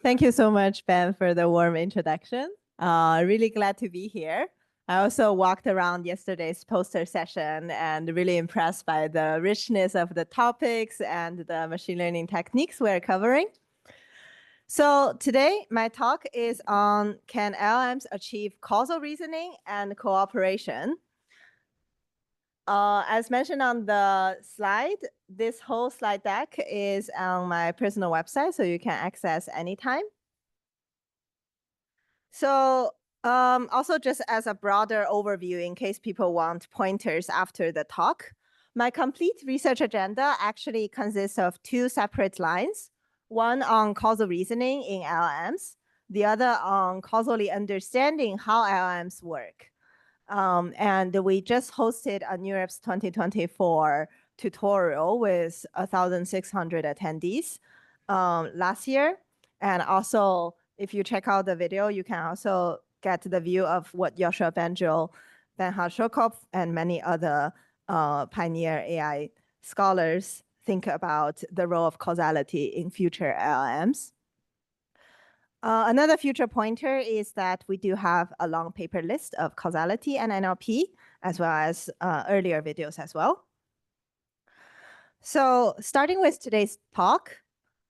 Thank you so much, Ben, for the warm introduction. Really glad to be here. I also walked around yesterday's poster session and really impressed by the richness of the topics and the machine learning techniques we're covering. So today, my talk is on can LLMs achieve causal reasoning and cooperation? As mentioned on the slide, this whole slide deck is on my personal website, so you can access anytime. So also just as a broader overview, in case people want pointers after the talk, my complete research agenda actually consists of two separate lines, one on causal reasoning in LLMs, the other on causally understanding how LLMs work. And we just hosted a NeurIPS 2024 tutorial with 1,600 attendees last year. And also, if you check out the video, you can also get the view of what Joshua Bengel, Bernhard Schokopf, and many other pioneer AI scholars think about the role of causality in future LLMs. Another future pointer is that we do have a long paper list of causality and NLP, as well as earlier videos as well. So starting with today's talk,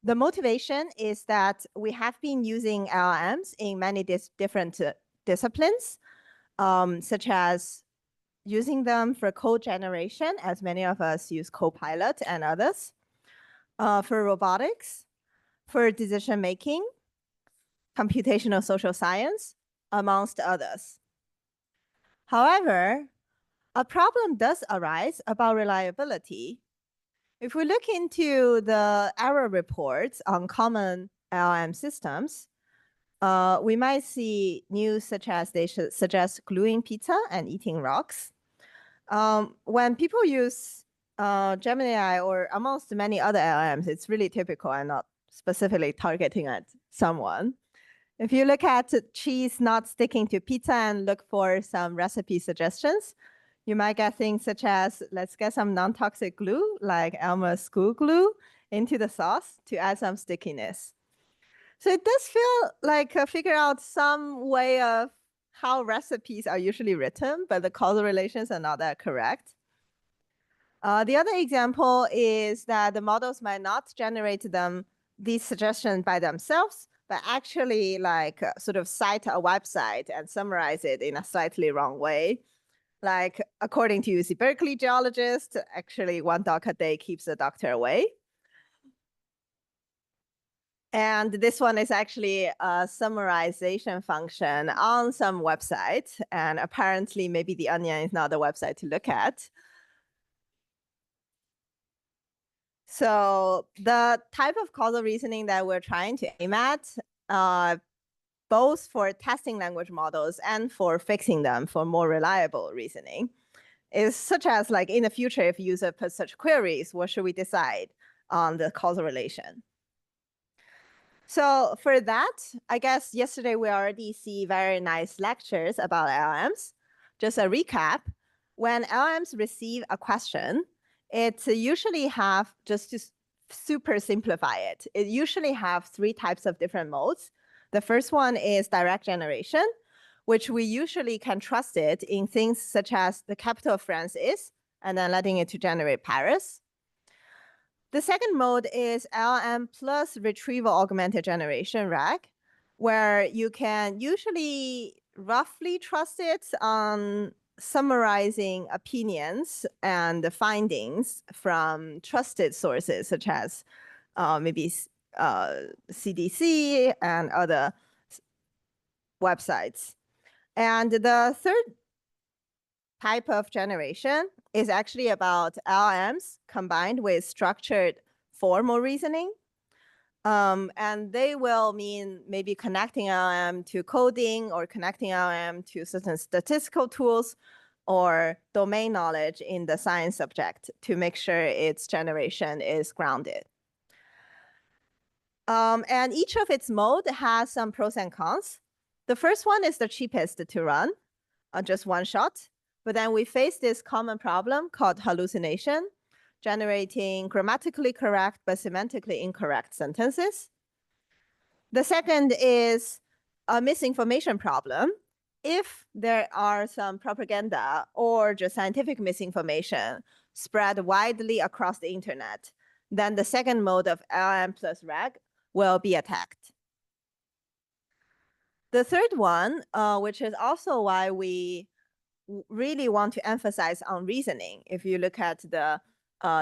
the motivation is that we have been using LLMs in many different disciplines, such as using them for code generation, as many of us use Copilot and others, for robotics, for decision making, computational social science, amongst others. However, a problem does arise about reliability. If we look into the error reports on common LLM systems, we might see news such as they should suggest gluing pizza and eating rocks. When people use Gemini or amongst many other LLMs, it's really typical and not specifically targeting at someone. If you look at cheese not sticking to pizza and look for some recipe suggestions, you might get things such as, let's get some non-toxic glue, like Elmer's school glue, into the sauce to add some stickiness. So it does feel like figure out some way of how recipes are usually written, but the causal relations are not that correct. The other example is that the models might not generate these suggestions by themselves, but actually like sort of cite a website and summarize it in a slightly wrong way. Like according to UC Berkeley geologist, actually 1 doc a day keeps the doctor away. And this one is actually a summarization function on some website. And apparently maybe the Onion is not the website to look at. So the type of causal reasoning that we're trying to aim at, both for testing language models and for fixing them for more reliable reasoning, is such as like in the future, if user puts such queries, what should we decide on the causal relation? So for that, I guess yesterday we already see very nice lectures about LLMs. Just a recap, when LLMs receive a question, it usually have, just to super simplify it, it usually have 3 types of different modes. The first one is direct generation, which we usually can trust it in things such as the capital of France is, and then letting it to generate Paris. The second mode is LLM plus retrieval augmented generation, RAG, where you can usually roughly trust it on summarizing opinions and findings from trusted sources, such as maybe CDC and other websites. And the third type of generation is actually about LLMs combined with structured formal reasoning. And they will mean maybe connecting LLM to coding or connecting LLM to certain statistical tools or domain knowledge in the science subject to make sure its generation is grounded. And each of its mode has some pros and cons. The first one is the cheapest to run, just one shot. But then we face this common problem called hallucination, generating grammatically correct but semantically incorrect sentences. The second is a misinformation problem. If there are some propaganda or just scientific misinformation spread widely across the internet, then the second mode of LLM plus RAG will be attacked. The third one, which is also why we really want to emphasize on reasoning, if you look at the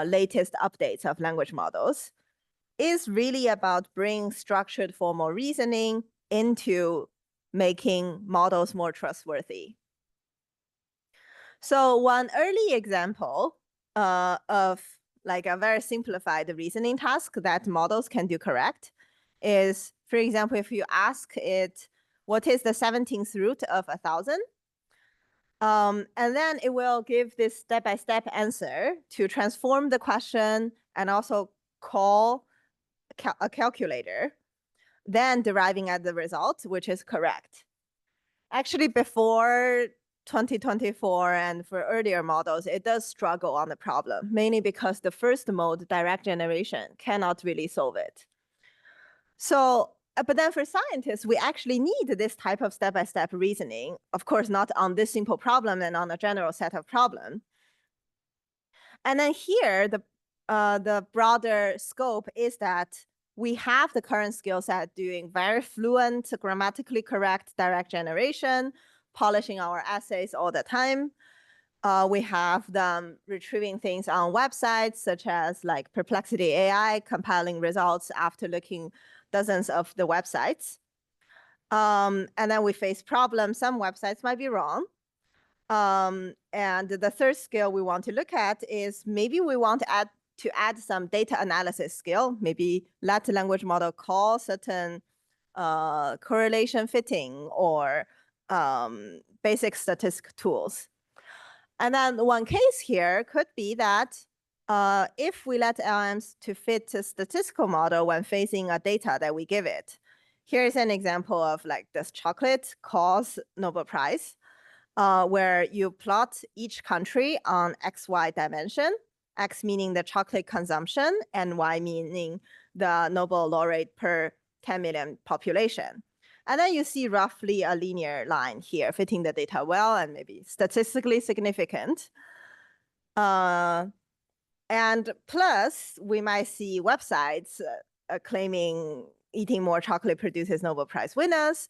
latest updates of language models, is really about bringing structured formal reasoning into making models more trustworthy. So one early example of like a very simplified reasoning task that models can do correct is, for example, if you ask it, what is the 17th root of 1,000? And then it will give this step-by-step answer to transform the question and also call a calculator, then deriving at the result, which is correct. Actually, before 2024 and for earlier models, it does struggle on the problem, mainly because the first mode, direct generation, cannot really solve it. So, but then for scientists, we actually need this type of step-by-step reasoning, of course, not on this simple problem and on a general set of problems. And then here, the broader scope is that we have the current skill set doing very fluent, grammatically correct direct generation, polishing our essays all the time. We have them retrieving things on websites, such as like Perplexity AI, compiling results after looking dozens of the websites. And then we face problems. Some websites might be wrong. And the third skill we want to look at is maybe we want to add some data analysis skill, maybe let the language model call certain correlation fitting or basic statistic tools. And then one case here could be that if we let LLMs to fit a statistical model when facing a data that we give it. Here's an example of like this chocolate cause Nobel Prize, where you plot each country on XY dimension, X meaning the chocolate consumption, and Y meaning the Nobel laureate per 10 million population. And then you see roughly a linear line here fitting the data well and maybe statistically significant. And plus, we might see websites claiming eating more chocolate produces Nobel Prize winners.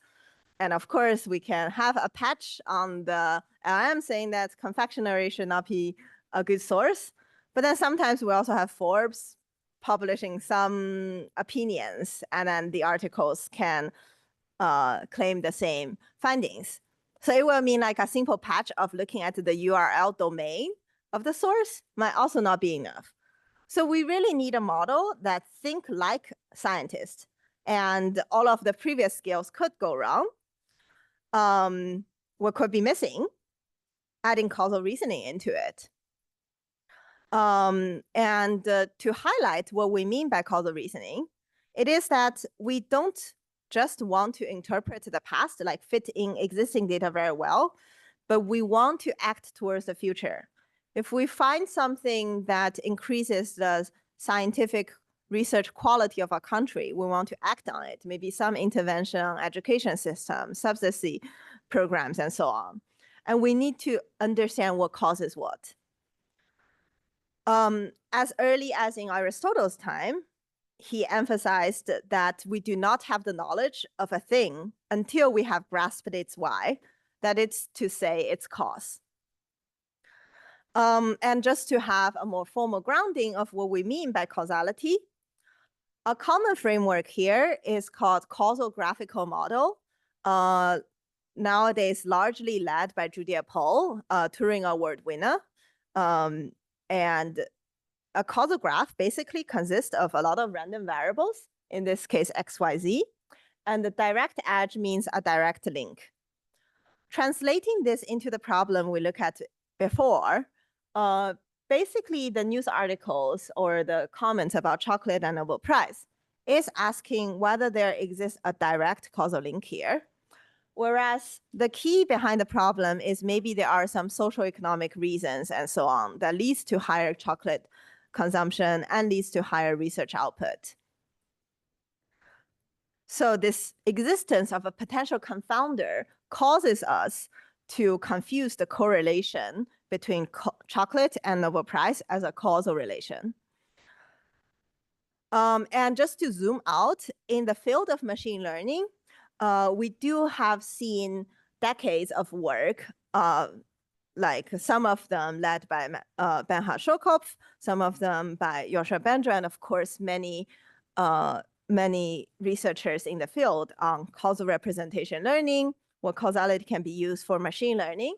And of course, we can have a patch on the LM saying that confectionery should not be a good source. But then sometimes we also have Forbes publishing some opinions, and then the articles can claim the same findings. So it will mean like a simple patch of looking at the URL domain of the source might also not be enough. So we really need a model that think like scientists, and all of the previous skills could go wrong. What could be missing? Adding causal reasoning into it. And to highlight what we mean by causal reasoning, it is that we don't just want to interpret the past, like fit in existing data very well, but we want to act towards the future. If we find something that increases the scientific research quality of a country, we want to act on it, maybe some intervention on education system, subsidy programs, and so on. And we need to understand what causes what. As early as in Aristotle's time, he emphasized that we do not have the knowledge of a thing until we have grasped its why, that is to say its cause. And just to have a more formal grounding of what we mean by causality, a common framework here is called causal graphical model, nowadays largely led by Judea Pohl, Turing Award winner. And a causal graph basically consists of a lot of random variables, in this case, X, Y, Z, and the direct edge means a direct link. Translating this into the problem we looked at before, basically the news articles or the comments about chocolate and Nobel Prize is asking whether there exists a direct causal link here. Whereas the key behind the problem is maybe there are some socioeconomic reasons and so on that leads to higher chocolate consumption and leads to higher research output. So this existence of a potential confounder causes us to confuse the correlation between chocolate and Nobel Prize as a causal relation. And just to zoom out, in the field of machine learning, we do have seen decades of work, like some of them led by Bernhard Schokopf, some of them by Joshua Bender, and of course, many researchers in the field on causal representation learning, where causality can be used for machine learning.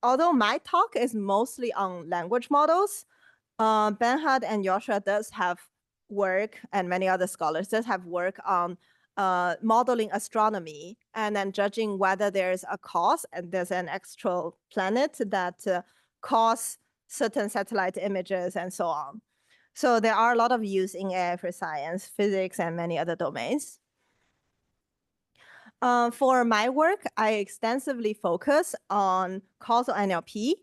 Although my talk is mostly on language models, Bernhard and Joshua does have work, and many other scholars does have work on modeling astronomy and then judging whether there's a cause and there's an extra planet that cause certain satellite images and so on. So there are a lot of use in AI for science, physics, and many other domains. For my work, I extensively focus on causal NLP,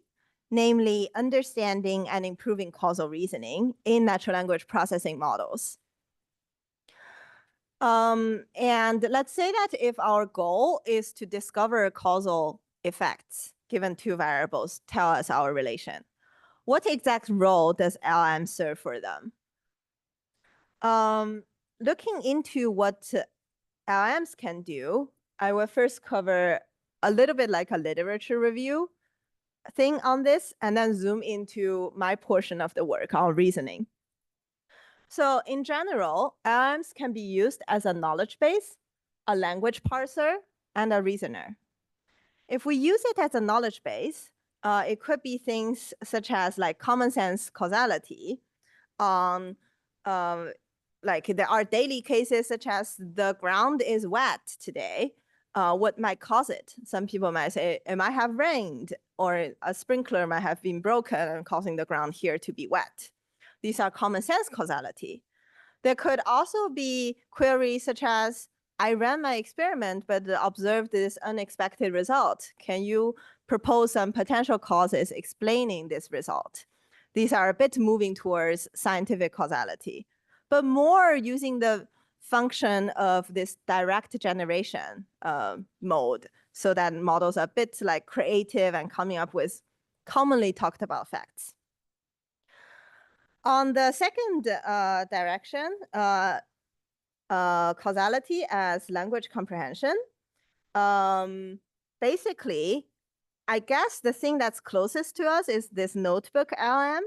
namely understanding and improving causal reasoning in natural language processing models. And let's say that if our goal is to discover causal effects, given two variables tell us our relation, what exact role does LLM serve for them? Looking into what LLMs can do, I will first cover a little bit like a literature review thing on this, and then zoom into my portion of the work on reasoning. So in general, LLMs can be used as a knowledge base, a language parser, and a reasoner. If we use it as a knowledge base, it could be things such as like common sense causality on like there are daily cases such as the ground is wet today. What might cause it? Some people might say it might have rained, or a sprinkler might have been broken and causing the ground here to be wet. These are common sense causality. There could also be queries such as, I ran my experiment, but observed this unexpected result. Can you propose some potential causes explaining this result? These are a bit moving towards scientific causality, but more using the function of this direct generation mode, so that models are a bit like creative and coming up with commonly talked about facts. On the second direction, causality as language comprehension, basically, I guess the thing that's closest to us is this notebook LM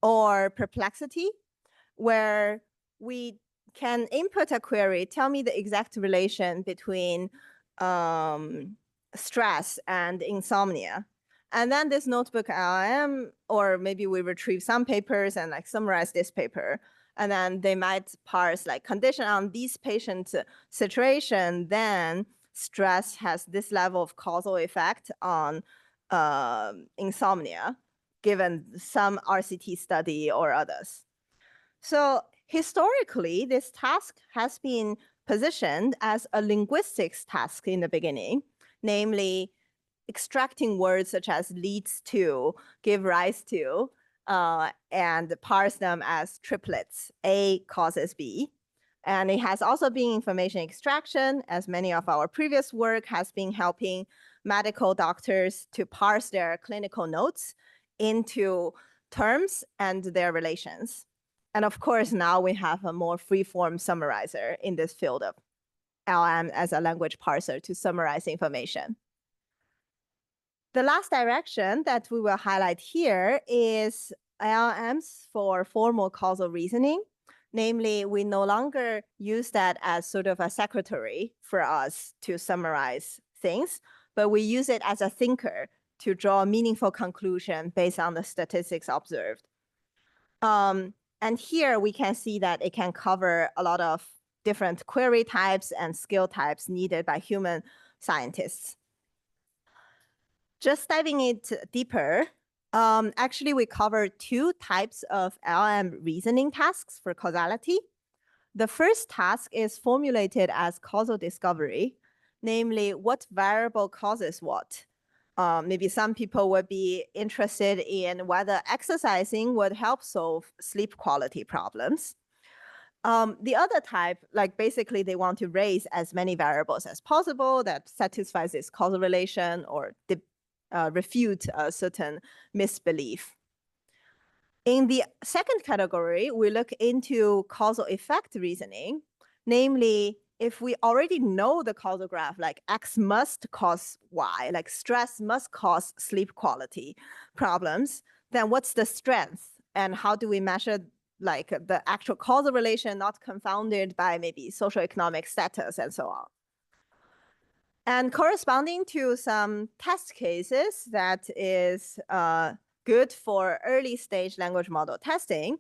or Perplexity, where we can input a query, tell me the exact relation between stress and insomnia. And then this notebook LM, or maybe we retrieve some papers and like summarize this paper. And then they might parse like condition on these patients' situation, then stress has this level of causal effect on insomnia, given some RCT study or others. So historically, this task has been positioned as a linguistics task in the beginning, namely extracting words such as leads to, give rise to, and parse them as triplets. A causes B. And it has also been information extraction, as many of our previous work has been helping medical doctors to parse their clinical notes into terms and their relations. And of course, now we have a more free-form summarizer in this field of LM as a language parser to summarize information. The last direction that we will highlight here is LLMs for formal causal reasoning. Namely, we no longer use that as sort of a secretary for us to summarize things, but we use it as a thinker to draw a meaningful conclusion based on the statistics observed. And here we can see that it can cover a lot of different query types and skill types needed by human scientists. Just diving it deeper, actually we cover two types of LLM reasoning tasks for causality. The first task is formulated as causal discovery, namely what variable causes what. Maybe some people would be interested in whether exercising would help solve sleep quality problems. The other type, like basically they want to raise as many variables as possible that satisfies this causal relation or refute a certain misbelief. In the second category, we look into causal effect reasoning, namely, if we already know the causal graph, like X must cause Y, like stress must cause sleep quality problems, then what's the strength? And how do we measure like the actual causal relation, not confounded by maybe socioeconomic status and so on? And corresponding to some test cases that is good for early stage language model testing,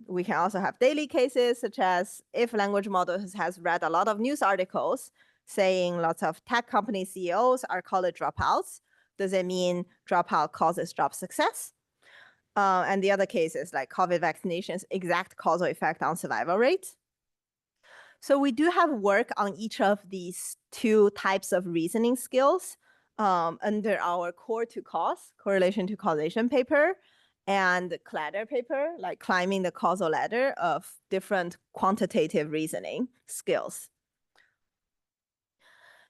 we can also have daily cases, such as if language model has read a lot of news articles saying lots of tech company CEOs are college dropouts, does it mean dropout causes job success? And the other cases like COVID vaccinations, exact causal effect on survival rate. So we do have work on each of these two types of reasoning skills under our core to cause, correlation to causation paper, and ladder paper, like climbing the causal ladder of different quantitative reasoning skills.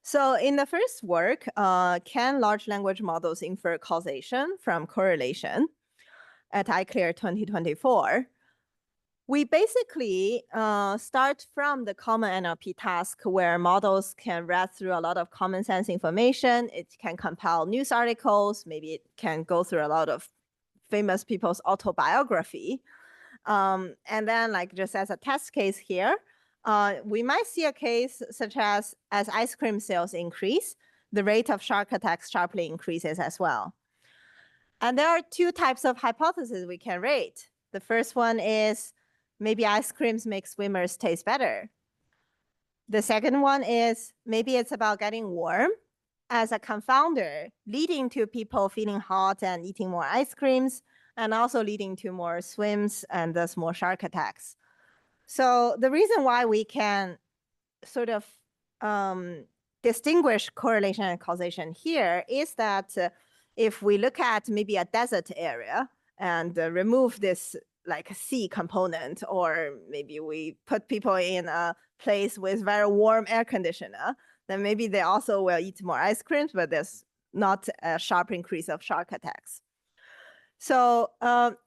So in the first work, can large language models infer causation from correlation at ICLR 2024? We basically start from the common NLP task where models can read through a lot of common sense information. It can compile news articles. Maybe it can go through a lot of famous people's autobiography. And then like just as a test case here, we might see a case such as ice cream sales increase, the rate of shark attacks sharply increases as well. And there are two types of hypotheses we can rate. The first one is maybe ice creams make swimmers taste better. The second one is maybe it's about getting warm as a confounder, leading to people feeling hot and eating more ice creams, and also leading to more swims and thus more shark attacks. So the reason why we can sort of distinguish correlation and causation here is that if we look at maybe a desert area and remove this like C component, or maybe we put people in a place with very warm air conditioner, then maybe they also will eat more ice creams, but there's not a sharp increase of shark attacks. So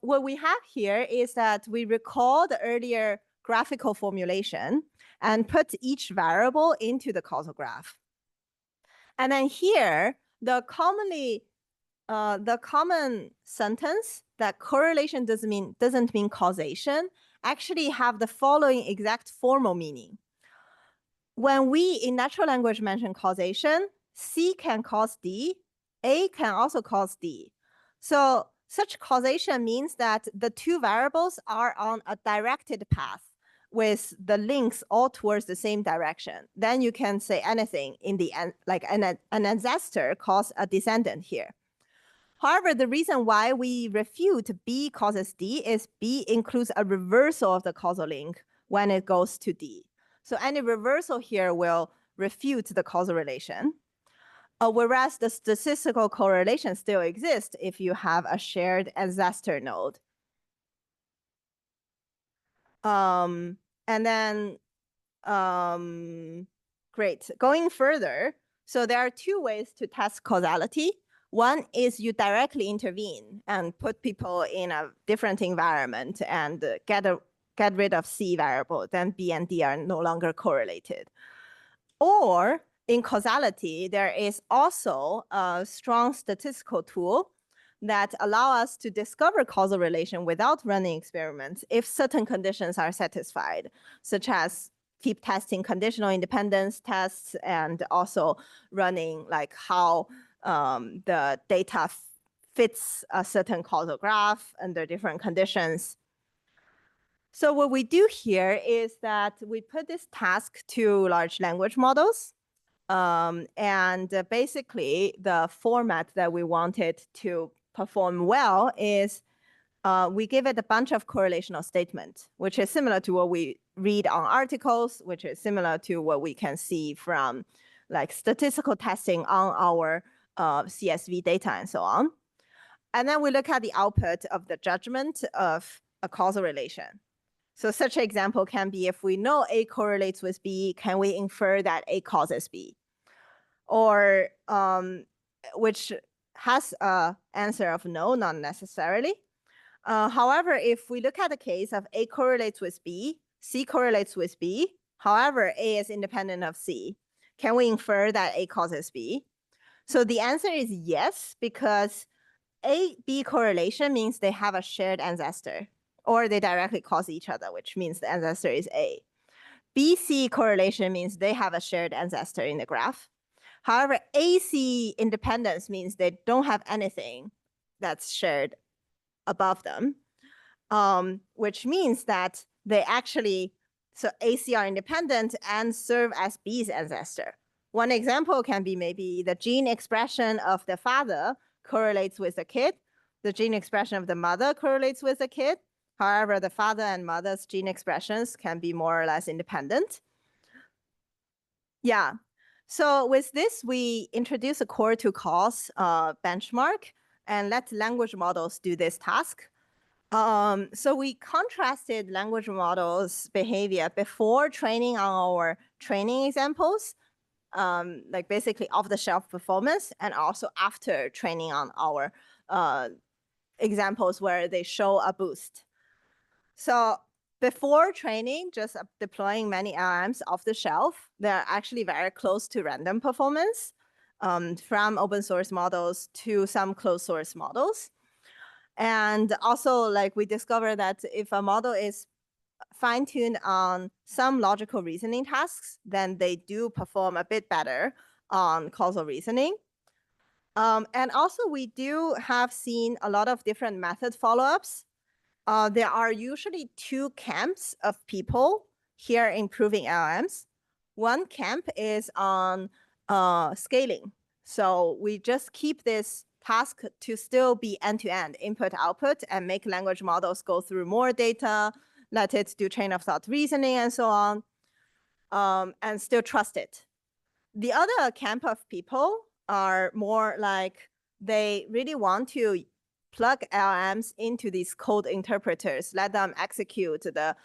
what we have here is that we recall the earlier graphical formulation and put each variable into the causal graph. And then here, the common sentence that correlation doesn't mean causation actually have the following exact formal meaning. When we in natural language mention causation, C can cause D, A can also cause D. So such causation means that the two variables are on a directed path with the links all towards the same direction. Then you can say anything in the end, like an ancestor caused a descendant here. However, the reason why we refute B causes D is B includes a reversal of the causal link when it goes to D. So any reversal here will refute the causal relation. Whereas the statistical correlation still exists if you have a shared ancestor node. And then, great. Going further, so there are two ways to test causality. One is you directly intervene and put people in a different environment and get rid of C variable, then B and D are no longer correlated. Or in causality, there is also a strong statistical tool that allow us to discover causal relation without running experiments if certain conditions are satisfied, such as keep testing conditional independence tests and also running like how the data fits a certain causal graph under different conditions. So what we do here is that we put this task to large language models. And basically, the format that we wanted to perform well is we give it a bunch of correlational statements, which is similar to what we read on articles, which is similar to what we can see from like statistical testing on our CSV data and so on. And then we look at the output of the judgment of a causal relation. So such an example can be, if we know A correlates with B, can we infer that A causes B? Or which has an answer of no, not necessarily. However, if we look at the case of A correlates with B, C correlates with B, however, A is independent of C, can we infer that A causes B? So the answer is yes, because A-B correlation means they have a shared ancestor, or they directly cause each other, which means the ancestor is A. B-C correlation means they have a shared ancestor in the graph. However, AC independence means they don't have anything that's shared above them, which means that they actually, so AC are independent and serve as B's ancestor. One example can be maybe the gene expression of the father correlates with the kid. The gene expression of the mother correlates with the kid. However, the father and mother's gene expressions can be more or less independent. Yeah. So with this, we introduce a core to cause benchmark and let language models do this task. So we contrasted language models' behavior before training on our training examples, like basically off-the-shelf performance, and also after training on our examples where they show a boost. So before training, just deploying many LLMs off the shelf, they're actually very close to random performance, from open source models to some closed source models. And also, like, we discovered that if a model is fine-tuned on some logical reasoning tasks, then they do perform a bit better on causal reasoning. And also, we do have seen a lot of different method follow-ups. There are usually two camps of people here improving LLMs. One camp is on scaling. So we just keep this task to still be end-to-end, input-output, and make language models go through more data, let it do chain of thought reasoning and so on, and still trust it. The other camp of people are more like they really want to plug LLMs into these code interpreters, let them execute the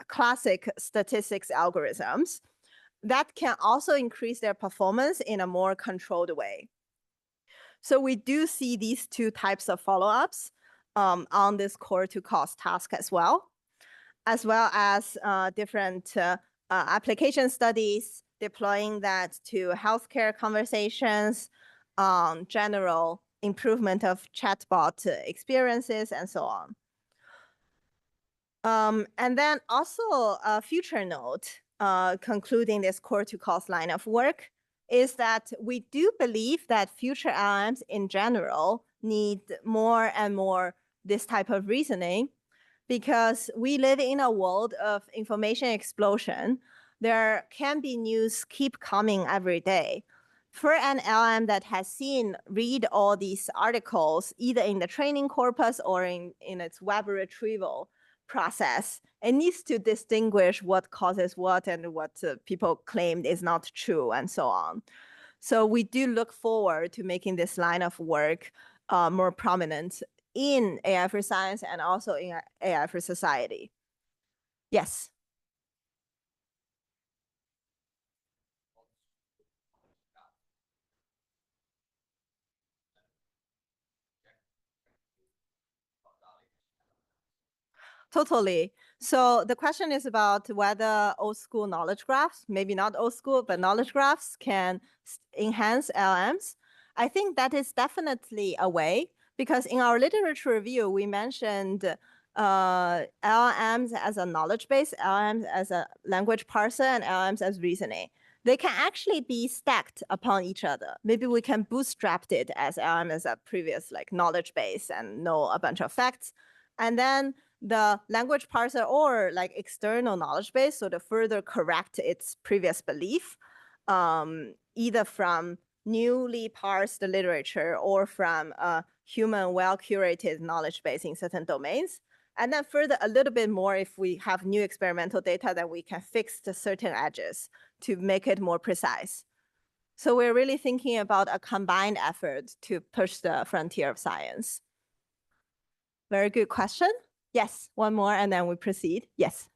classic statistics algorithms. That can also increase their performance in a more controlled way. So we do see these two types of follow-ups on this core to cause task as well as different application studies, deploying that to healthcare conversations, general improvement of chatbot experiences, and so on. And then also a future note, concluding this core to cause line of work, is that we do believe that future LLMs in general need more and more this type of reasoning, because we live in a world of information explosion. There can be news keep coming every day. For an LLM that has read all these articles, either in the training corpus or in its web retrieval process, it needs to distinguish what causes what and what people claimed is not true and so on. So we do look forward to making this line of work more prominent in AI for science and also in AI for society. Yes. Totally. So the question is about whether old school knowledge graphs, maybe not old school, but knowledge graphs can enhance LLMs. I think that is definitely a way, because in our literature review, we mentioned LLMs as a knowledge base, LLMs as a language parser, and LLMs as reasoning. They can actually be stacked upon each other. Maybe we can bootstrap it as LLM as a previous like knowledge base and know a bunch of facts. And then the language parser or like external knowledge base, so to further correct its previous belief, either from newly parsed literature or from a human well-curated knowledge base in certain domains. And then further a little bit more, if we have new experimental data, that we can fix the certain edges to make it more precise. So we're really thinking about a combined effort to push the frontier of science. Very good question. Yes, one more, and then we proceed. Yes.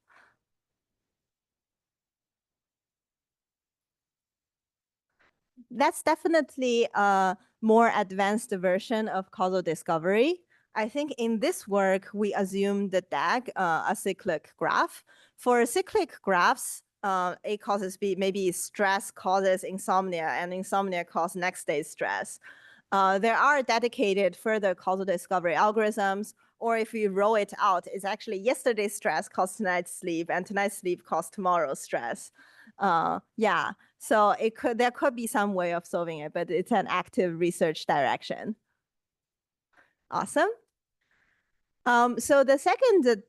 That's definitely a more advanced version of causal discovery. I think in this work, we assume the DAG, a cyclic graph. For cyclic graphs, A causes B, maybe stress causes insomnia, and insomnia causes next day's stress. There are dedicated further causal discovery algorithms, or if we roll it out, it's actually yesterday's stress caused tonight's sleep, and tonight's sleep caused tomorrow's stress. Yeah, so there could be some way of solving it, but it's an active research direction. Awesome. So the second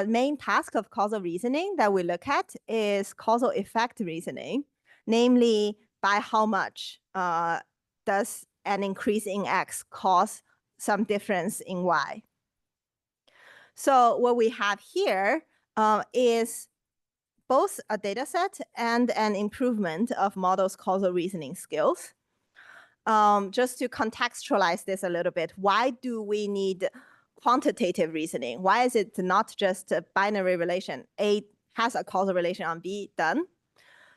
main task of causal reasoning that we look at is causal effect reasoning, namely by how much does an increase in X cause some difference in Y. So what we have here is both a data set and an improvement of models' causal reasoning skills. Just to contextualize this a little bit, why do we need quantitative reasoning? Why is it not just a binary relation? A has a causal relation on B, done.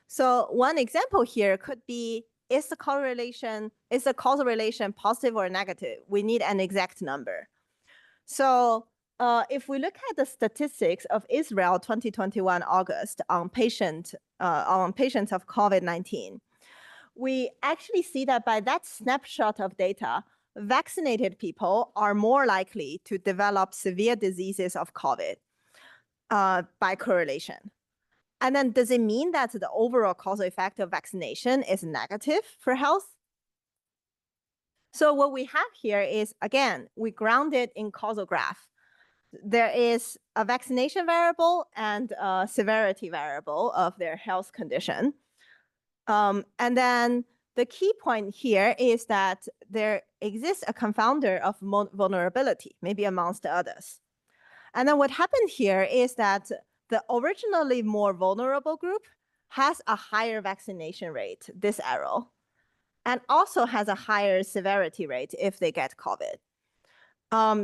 So one example here could be, is the causal relation positive or negative? We need an exact number. So if we look at the statistics of Israel 2021 August on patients of COVID-19, we actually see that by that snapshot of data, vaccinated people are more likely to develop severe diseases of COVID by correlation. And then does it mean that the overall causal effect of vaccination is negative for health? So what we have here is, again, we ground it in causal graph. There is a vaccination variable and a severity variable of their health condition. And then the key point here is that there exists a confounder of vulnerability, maybe amongst others. And then what happened here is that the originally more vulnerable group has a higher vaccination rate, this arrow, and also has a higher severity rate if they get COVID.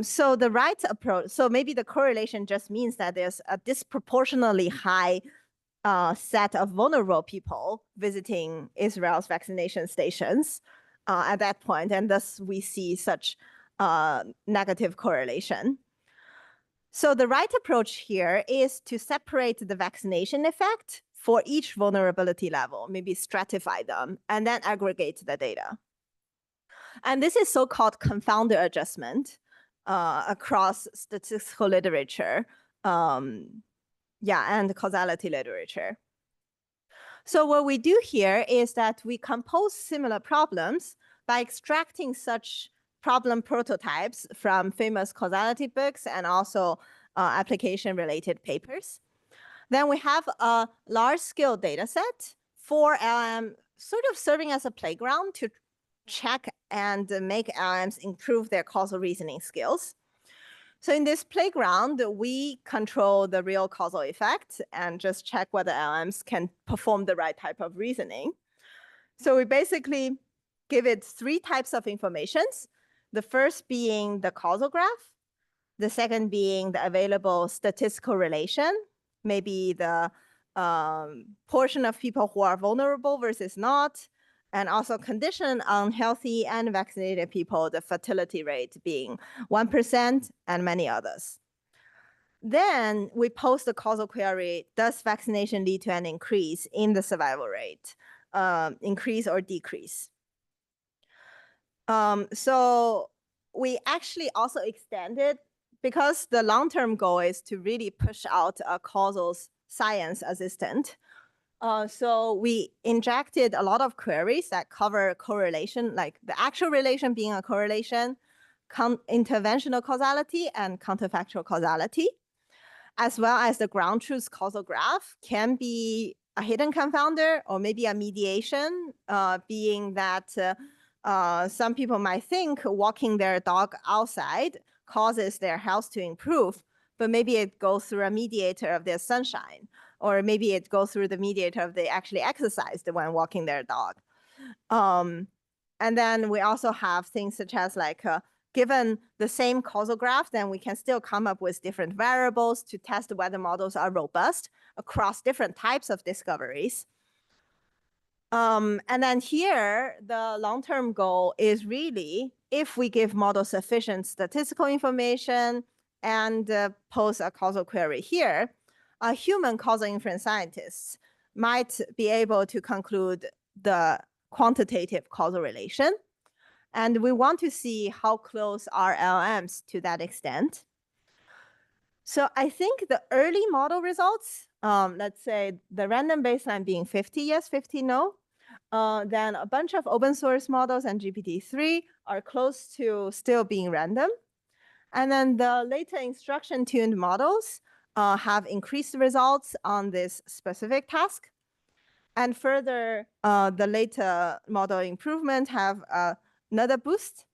So the right approach, so maybe the correlation just means that there's a disproportionately high set of vulnerable people visiting Israel's vaccination stations at that point, and thus we see such negative correlation. So the right approach here is to separate the vaccination effect for each vulnerability level, maybe stratify them, and then aggregate the data. And this is so-called confounder adjustment across statistical literature, and causality literature. So what we do here is that we compose similar problems by extracting such problem prototypes from famous causality books and also application-related papers. Then we have a large-scale data set for LLM, sort of serving as a playground to check and make LLMs improve their causal reasoning skills. So in this playground, we control the real causal effect and just check whether LLMs can perform the right type of reasoning. So we basically give it 3 types of informations. The first being the causal graph, the second being the available statistical relation, maybe the portion of people who are vulnerable versus not, and also condition on healthy and vaccinated people, the fertility rate being 1% and many others. Then we pose the causal query, does vaccination lead to an increase in the survival rate, increase or decrease? So we actually also extended, because the long-term goal is to really push out a causal science assistant. So we injected a lot of queries that cover correlation, like the actual relation being a correlation, interventional causality, and counterfactual causality, as well as the ground truth causal graph can be a hidden confounder or maybe a mediation, being that some people might think walking their dog outside causes their health to improve, but maybe it goes through a mediator of their sunshine, or maybe it goes through the mediator of they actually exercised when walking their dog. And then we also have things such as like given the same causal graph, then we can still come up with different variables to test whether models are robust across different types of discoveries. And then here, the long-term goal is really, if we give models sufficient statistical information and pose a causal query here, human causal inference scientists might be able to conclude the quantitative causal relation. And we want to see how close are LLMs to that extent. So I think the early model results, let's say the random baseline being 50 yes, 50 no, then a bunch of open source models and GPT-3 are close to still being random. And then the later instruction tuned models have increased results on this specific task. And further, the later model improvement have another boost.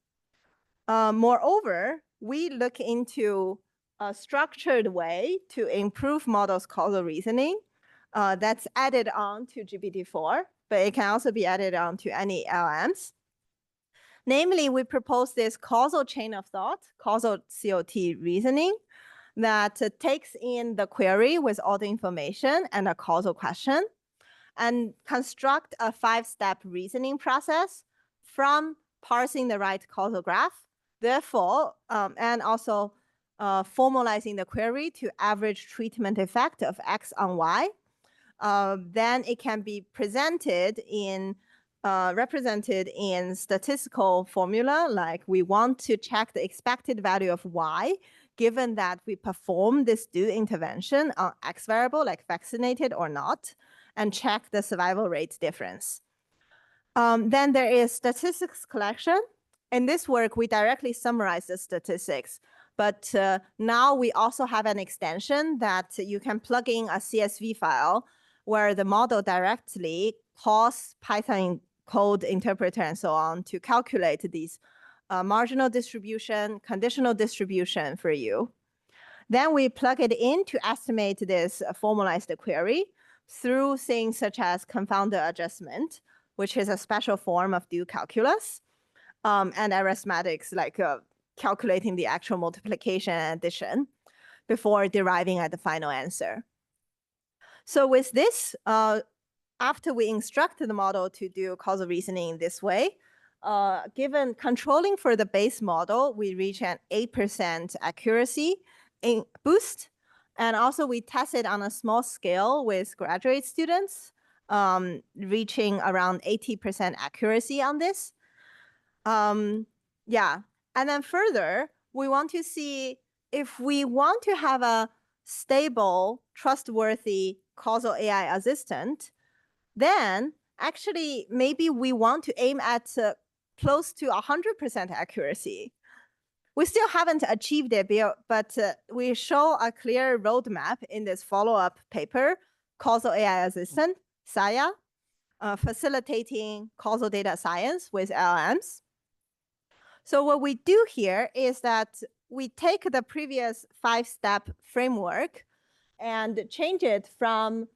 Moreover, we look into a structured way to improve models' causal reasoning that's added on to GPT-4, but it can also be added on to any LLMs. Namely, we propose this causal chain of thought, causal COT reasoning, that takes in the query with all the information and a causal question, and construct a 5-step reasoning process from parsing the right causal graph, therefore, and also formalizing the query to average treatment effect of X on Y. Then it can be represented in statistical formula, like we want to check the expected value of Y, given that we perform this do intervention on X variable, like vaccinated or not, and check the survival rate difference. Then there is statistics collection. In this work, we directly summarize the statistics, but now we also have an extension that you can plug in a CSV file where the model directly calls Python code interpreter and so on to calculate these marginal distribution, conditional distribution for you. Then we plug it in to estimate this formalized query through things such as confounder adjustment, which is a special form of do calculus, and arithmetics, like calculating the actual multiplication and addition before deriving at the final answer. So with this, after we instruct the model to do causal reasoning this way, given controlling for the base model, we reach an 8% accuracy boost. And also we test it on a small scale with graduate students, reaching around 80% accuracy on this. Yeah, and then further, we want to see if we want to have a stable, trustworthy causal AI assistant, then actually maybe we want to aim at close to 100% accuracy. We still haven't achieved it, but we show a clear roadmap in this follow-up paper, Causal AI Assistant, SAIA, facilitating causal data science with LLMs. So what we do here is that we take the previous 5-step framework and change it from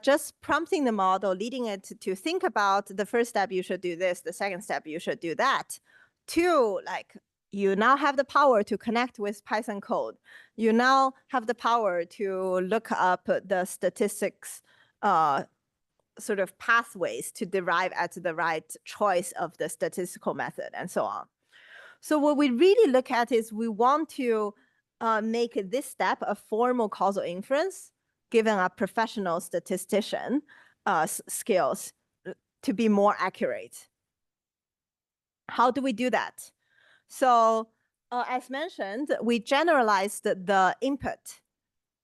just prompting the model, leading it to think about the first step, you should do this, the second step, you should do that, to like, you now have the power to connect with Python code. You now have the power to look up the statistics sort of pathways to derive at the right choice of the statistical method and so on. So what we really look at is we want to make this step a formal causal inference, given a professional statistician skills to be more accurate. How do we do that? So as mentioned, we generalized the input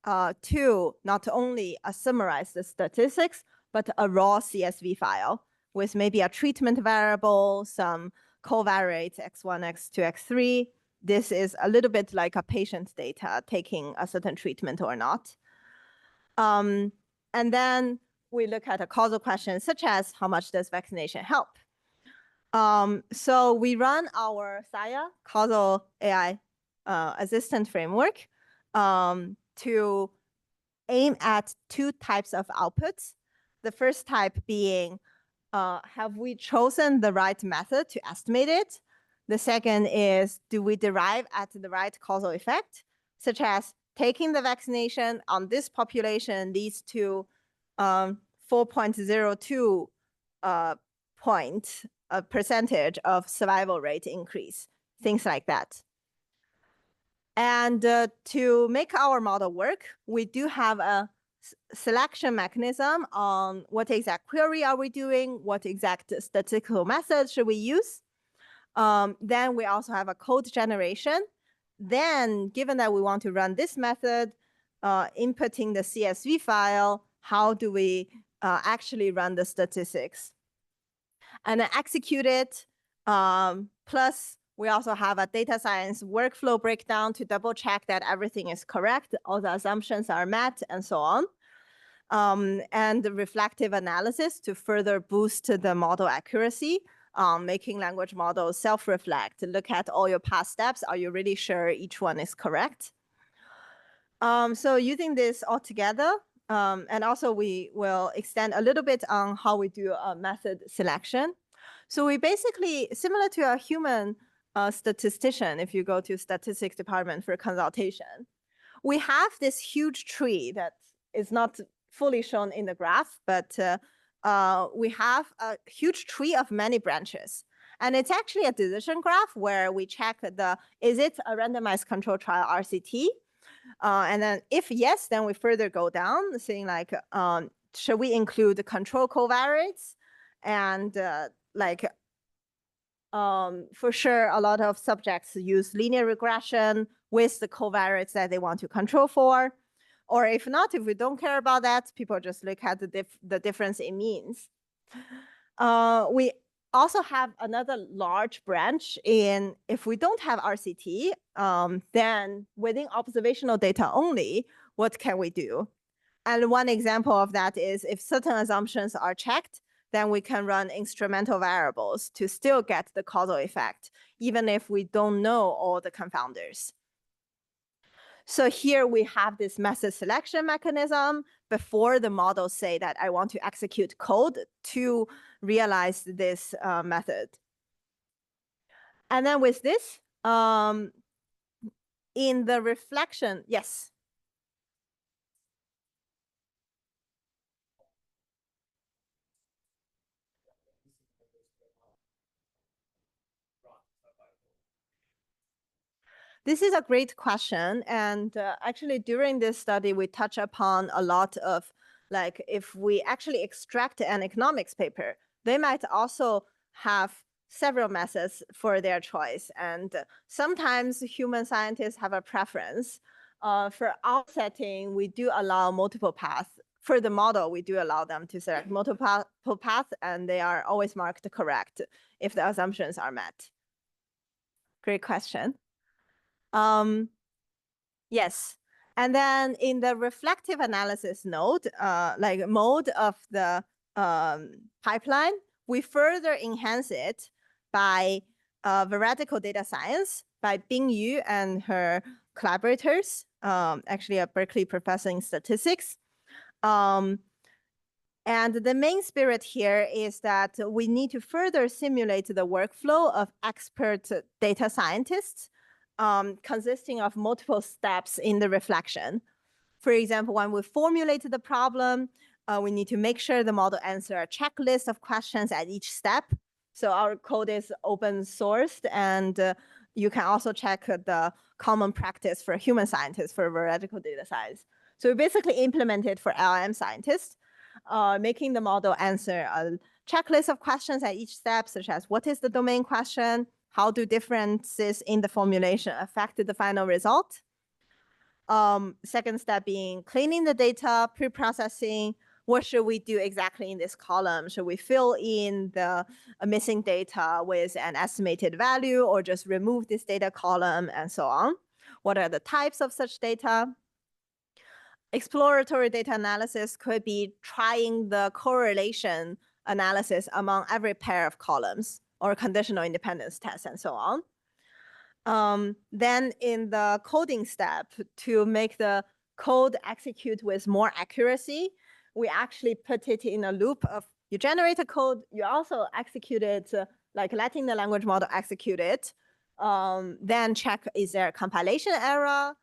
to not only summarize the statistics, but a raw CSV file with maybe a treatment variable, some covariates x1, x2, x3. This is a little bit like a patient data taking a certain treatment or not. And then we look at a causal question such as how much does vaccination help? So we run our SAIA causal AI assistant framework to aim at 2 types of outputs. The first type being, have we chosen the right method to estimate it? The second is, do we derive at the right causal effect, such as taking the vaccination on this population leads to 4.02 percentage of survival rate increase, things like that. And to make our model work, we do have a selection mechanism on what exact query are we doing, what exact statistical method should we use. Then we also have a code generation. Then, given that we want to run this method, inputting the CSV file, how do we actually run the statistics? And then execute it. Plus, we also have a data science workflow breakdown to double check that everything is correct, all the assumptions are met, and so on. And the reflective analysis to further boost the model accuracy, making language models self-reflect, look at all your past steps. Are you really sure each one is correct? So using this all together, and also we will extend a little bit on how we do a method selection. So we basically, similar to a human statistician, if you go to statistics department for consultation, we have this huge tree that is not fully shown in the graph, but we have a huge tree of many branches. And it's actually a decision graph where we check is it a randomized control trial RCT? And then if yes, then we further go down, saying like, should we include the control covariates? And for sure, a lot of subjects use linear regression with the covariates that they want to control for. Or if not, if we don't care about that, people just look at the difference in means. We also have another large branch in, if we don't have RCT, then within observational data only, what can we do? And one example of that is if certain assumptions are checked, then we can run instrumental variables to still get the causal effect, even if we don't know all the confounders. So here we have this method selection mechanism before the models say that I want to execute code to realize this method. And then with this, in the reflection, yes. This is a great question. And actually, during this study, we touch upon a lot of, like, if we actually extract an economics paper, they might also have several methods for their choice. And sometimes human scientists have a preference. For our setting, we do allow multiple paths. For the model, we do allow them to select multiple paths, and they are always marked correct if the assumptions are met. Great question. Yes. And then in the reflective analysis node, like mode of the pipeline, we further enhance it by veridical data science by Bing Yu and her collaborators, actually a Berkeley professor in statistics. And the main spirit here is that we need to further simulate the workflow of expert data scientists consisting of multiple steps in the reflection. For example, when we formulate the problem, we need to make sure the model answers a checklist of questions at each step. So our code is open sourced, and you can also check the common practice for human scientists for veridical data science. So we basically implement it for LLM scientists, making the model answer a checklist of questions at each step, such as what is the domain question, how do differences in the formulation affect the final result? Second step being cleaning the data, pre-processing. What should we do exactly in this column? Should we fill in the missing data with an estimated value or just remove this data column and so on? What are the types of such data? Exploratory data analysis could be trying the correlation analysis among every pair of columns, or conditional independence tests, and so on. Then in the coding step, to make the code execute with more accuracy, we actually put it in a loop of, you generate a code, you also execute it like letting the language model execute it. Then check, is there a compilation error?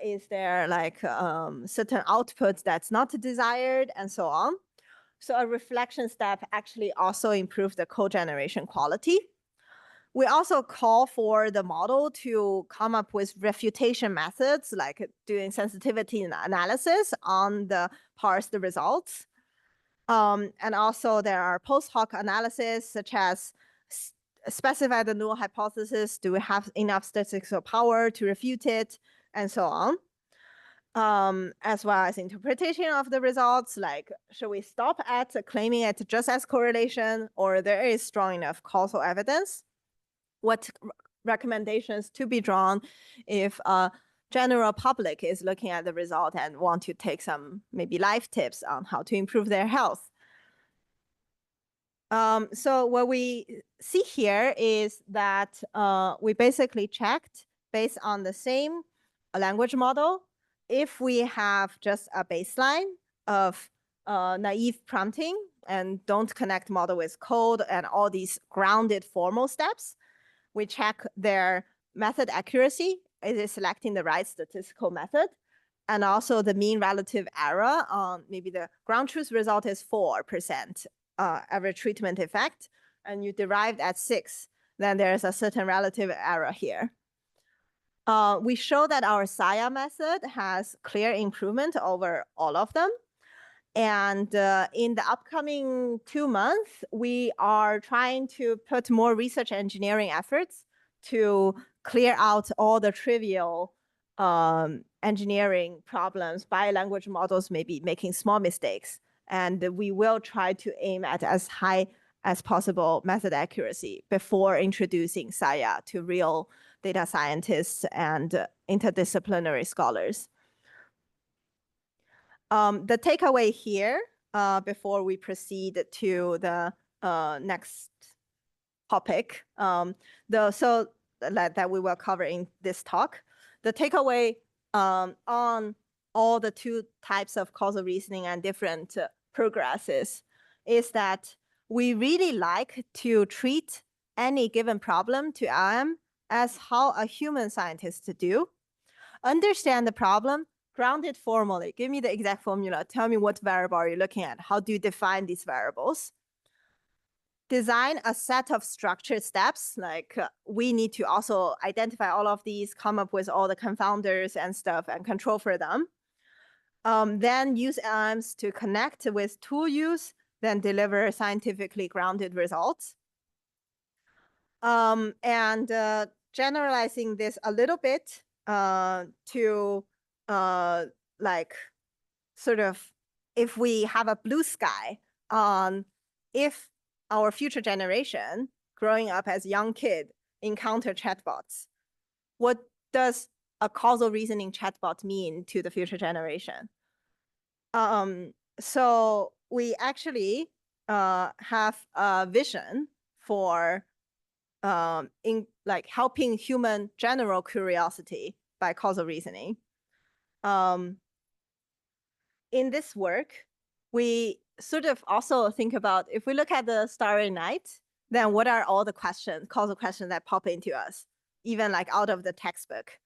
Is there like certain outputs that's not desired, and so on. So a reflection step actually also improves the code generation quality. We also call for the model to come up with refutation methods, like doing sensitivity analysis on the parsed results. And also there are post hoc analysis, such as specify the null hypothesis, do we have enough statistical power to refute it, and so on. As well as interpretation of the results, like should we stop at claiming it just as correlation, or there is strong enough causal evidence? What recommendations to be drawn if a general public is looking at the result and want to take some maybe life tips on how to improve their health? So what we see here is that we basically checked based on the same language model. If we have just a baseline of naive prompting and don't connect model with code and all these grounded formal steps, we check their method accuracy. Is it selecting the right statistical method? And also the mean relative error on maybe the ground truth result is 4% average treatment effect, and you derived at 6, then there's a certain relative error here. We show that our SciA method has clear improvement over all of them. And in the upcoming 2 months, we are trying to put more research engineering efforts to clear out all the trivial engineering problems by language models, maybe making small mistakes. And we will try to aim at as high as possible method accuracy before introducing SciA to real data scientists and interdisciplinary scholars. The takeaway here, before we proceed to the next topic, that we will cover in this talk, the takeaway on all the 2 types of causal reasoning and different progresses is that we really like to treat any given problem to LM as how a human scientist do. Understand the problem, ground it formally. Give me the exact formula. Tell me what variable are you looking at? How do you define these variables? Design a set of structured steps. Like we need to also identify all of these, come up with all the confounders and stuff and control for them. Then use LLMs to connect with tool use, then deliver scientifically grounded results. And generalizing this a little bit to like sort of if we have a blue sky on if our future generation growing up as young kid encounter chatbots, what does a causal reasoning chatbot mean to the future generation? So we actually have a vision for in like helping human general curiosity by causal reasoning. In this work, we sort of also think about, if we look at the Starry Night, then what are all the questions, causal questions that pop into us, even like out of the textbook?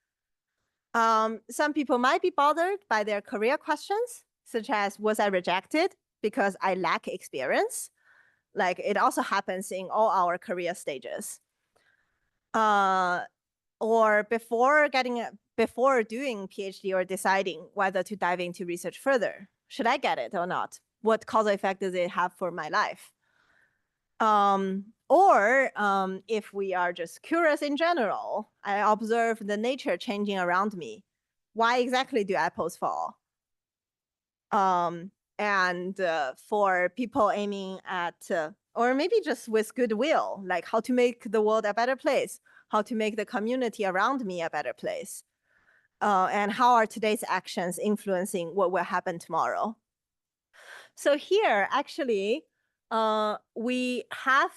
Some people might be bothered by their career questions, such as, was I rejected because I lack experience? Like it also happens in all our career stages. Or before doing PhD or deciding whether to dive into research further, should I get it or not? What causal effect does it have for my life? Or if we are just curious in general, I observe the nature changing around me. Why exactly do apples fall? And for people aiming at, or maybe just with goodwill, like how to make the world a better place, how to make the community around me a better place, and how are today's actions influencing what will happen tomorrow. So here, actually, we have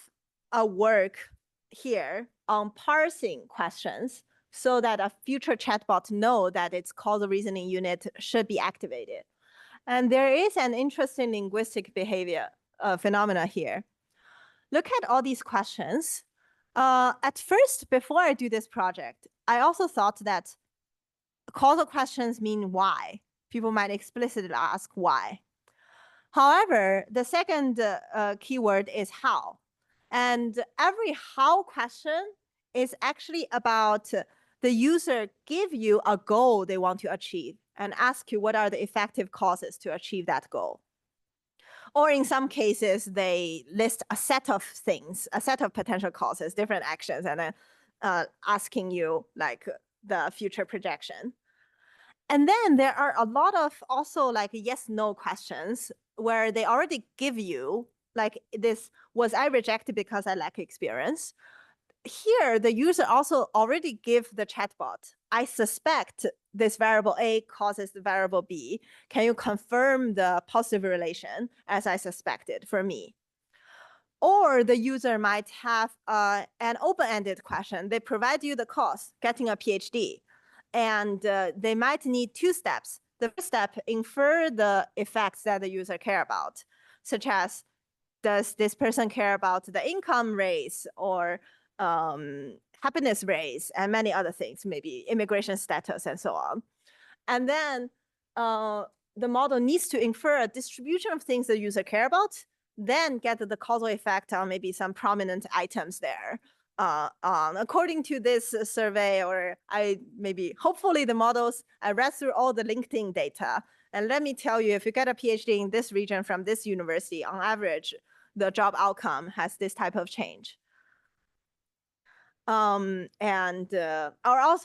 a work here on parsing questions so that a future chatbot know that its causal reasoning unit should be activated. And there is an interesting linguistic behavior phenomena here. look at all these questions. At first, before I do this project, I also thought that causal questions mean why. People might explicitly ask why. However, the second keyword is how. And every how question is actually about the user give you a goal they want to achieve and ask you what are the effective causes to achieve that goal. Or in some cases, they list a set of things, a set of potential causes, different actions, and then asking you like the future projection. And then there are a lot of also like yes, no questions where they already give you like this, was I rejected because I lack experience? Here, the user also already give the chatbot, I suspect this variable A causes the variable B. Can you confirm the positive relation as I suspected for me? Or the user might have an open-ended question. They provide you the cause, getting a PhD. And they might need two steps. The first step, infer the effects that the user care about, such as, does this person care about the income raise or happiness raise and many other things, maybe immigration status and so on. And then the model needs to infer a distribution of things the user care about, then get the causal effect on maybe some prominent items there. According to this survey, or hopefully the models, I read through all the LinkedIn data. And let me tell you, if you get a PhD in this region from this university, on average, the job outcome has this type of change. Our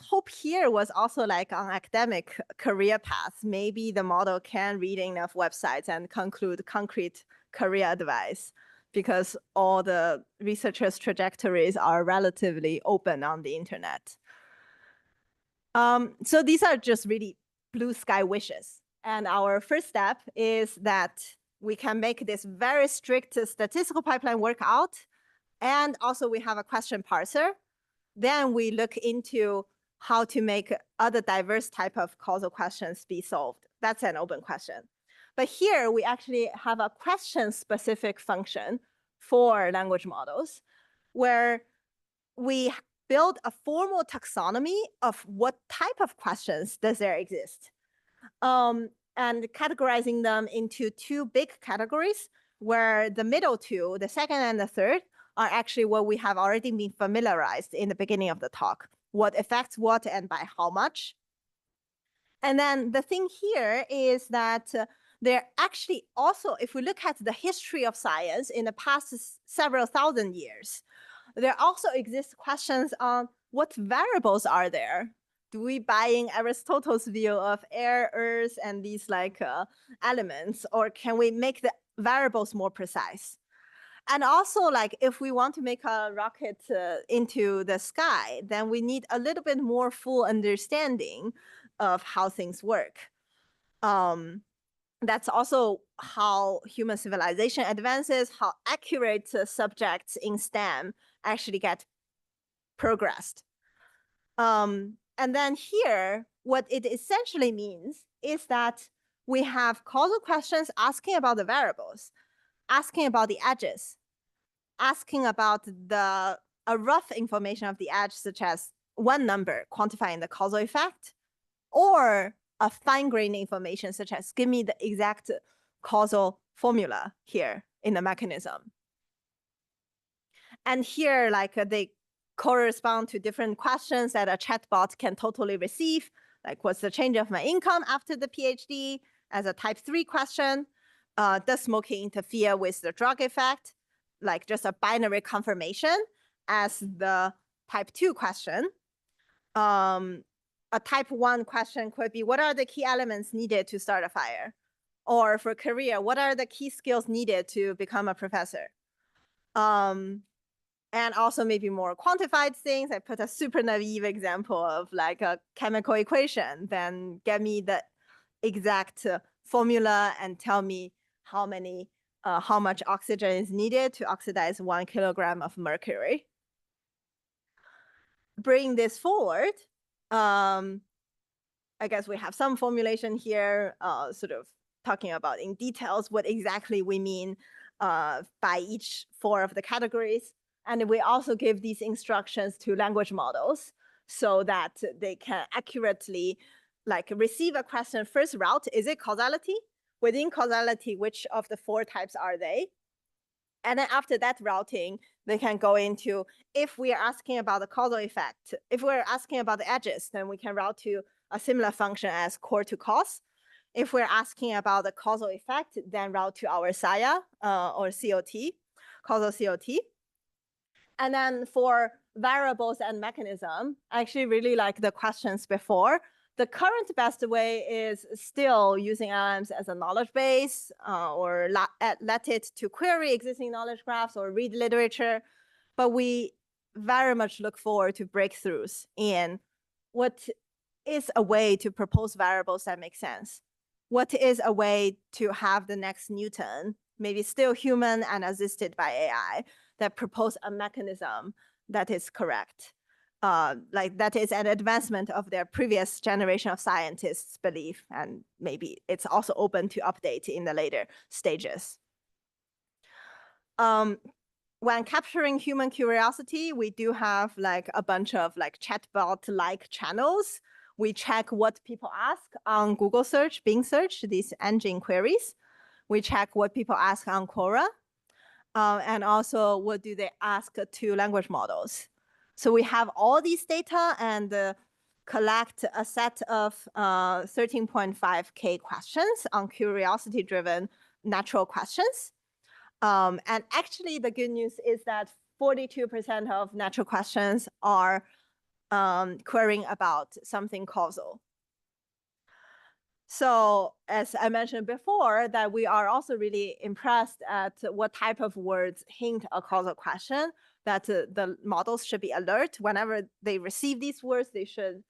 hope here was also like on academic career paths. Maybe the model can read enough websites and conclude concrete career advice, because all the researchers' trajectories are relatively open on the internet. So these are just really blue sky wishes. And our first step is that we can make this very strict statistical pipeline work out. And also we have a question parser. Then we look into how to make other diverse type of causal questions be solved. That's an open question. But here we actually have a question-specific function for language models, where we build a formal taxonomy of what type of questions does there exist, and categorizing them into two big categories, where the middle two, the second and the third, are actually what we have already been familiarized in the beginning of the talk. What affects what and by how much. And then the thing here is that there actually also, if we look at the history of science in the past several thousand years, there also exist questions on what variables are there. Do we buy in Aristotle's view of air, earth, and these like elements, or can we make the variables more precise? And also, like, if we want to make a rocket into the sky, then we need a little bit more full understanding of how things work. That's also how human civilization advances, how accurate subjects in STEM actually get progressed. And then here, what it essentially means is that we have causal questions asking about the variables, asking about the edges, asking about a rough information of the edge, such as one number quantifying the causal effect, or a fine-grained information, such as give me the exact causal formula here in the mechanism. And here, like they correspond to different questions that a chatbot can totally receive, like what's the change of my income after the PhD, as a type 3 question. Does smoking interfere with the drug effect? Like just a binary confirmation as the type 2 question. A type 1 question could be, what are the key elements needed to start a fire? Or for career, what are the key skills needed to become a professor? And also maybe more quantified things. I put a super naive example of like a chemical equation, then get me the exact formula and tell me how much oxygen is needed to oxidize 1 kilogram of mercury. Bring this forward, I guess we have some formulation here, sort of talking about in details what exactly we mean by each 4 of the categories. And we also give these instructions to language models so that they can accurately like receive a question first route. Is it causality? Within causality, which of the 4 types are they? And then after that routing, they can go into, if we are asking about the causal effect, if we're asking about the edges, then we can route to a similar function as core to cause. If we're asking about the causal effect, then route to our SIA or COT, causal COT. And then for variables and mechanism, I actually really like the questions before. The current best way is still using LLMs as a knowledge base or let it to query existing knowledge graphs or read literature. But we very much look forward to breakthroughs in what is a way to propose variables that make sense. What is a way to have the next Newton, maybe still human and assisted by AI, that propose a mechanism that is correct. Like that is an advancement of their previous generation of scientists' belief, and maybe it's also open to update in the later stages. When capturing human curiosity, we do have like a bunch of like chatbot-like channels. We check what people ask on Google search, Bing search, these engine queries. We check what people ask on Quora. And also what do they ask to language models. So we have all these data and collect a set of 13.5K questions on curiosity-driven natural questions. And actually, the good news is that 42% of natural questions are querying about something causal. So as I mentioned before, that we are also really impressed at what type of words hint a causal question, that the models should be alert. Whenever they receive these words, they should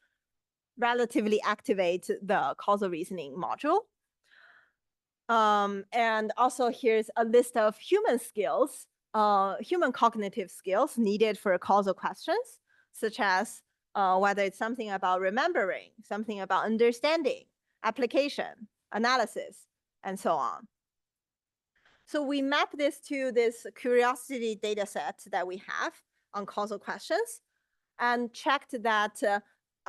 relatively activate the causal reasoning module. And also here's a list of human skills, human cognitive skills needed for causal questions, such as whether it's something about remembering, something about understanding, application, analysis, and so on. So we map this to this curiosity data set that we have on causal questions and checked that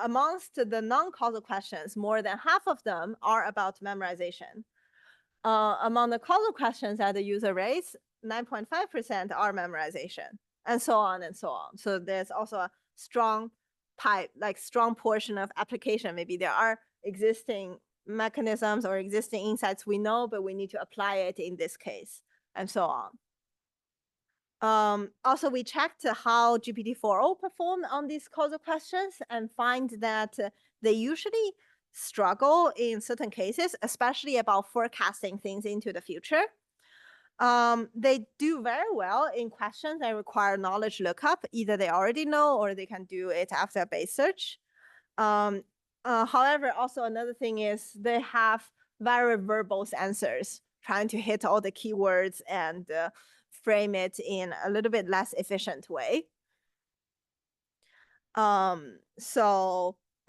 amongst the non-causal questions, more than half of them are about memorization. Among the causal questions that the user raised, 9.5% are memorization, and so on and so on. So there's also a strong type, like strong portion of application. Maybe there are existing mechanisms or existing insights we know, but we need to apply it in this case, and so on. Also, we checked how GPT-4o performed on these causal questions and find that they usually struggle in certain cases, especially about forecasting things into the future. They do very well in questions that require knowledge lookup. Either they already know or they can do it after a base search. However, also another thing is they have very verbose answers, trying to hit all the keywords and frame it in a little bit less efficient way. And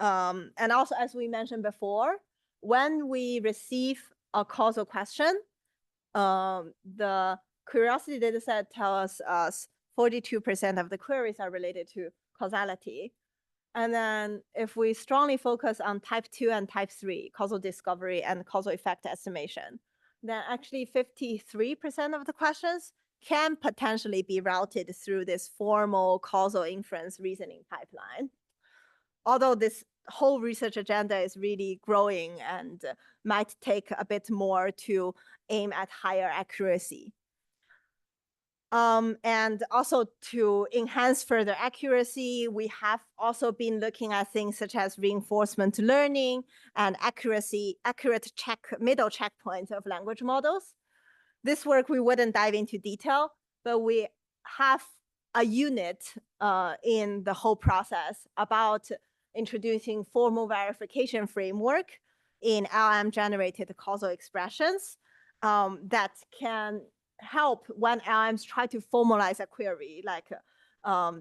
also, as we mentioned before, when we receive a causal question, the curiosity dataset tells us 42% of the queries are related to causality. And then if we strongly focus on type 2 and type 3, causal discovery and causal effect estimation, then actually 53% of the questions can potentially be routed through this formal causal inference reasoning pipeline. Although this whole research agenda is really growing and might take a bit more to aim at higher accuracy. And also to enhance further accuracy, we have also been looking at things such as reinforcement learning and accurate middle checkpoints of language models. This work, we wouldn't dive into detail, but we have a unit in the whole process about introducing formal verification framework in LLM-generated causal expressions that can help when LLMs try to formalize a query, like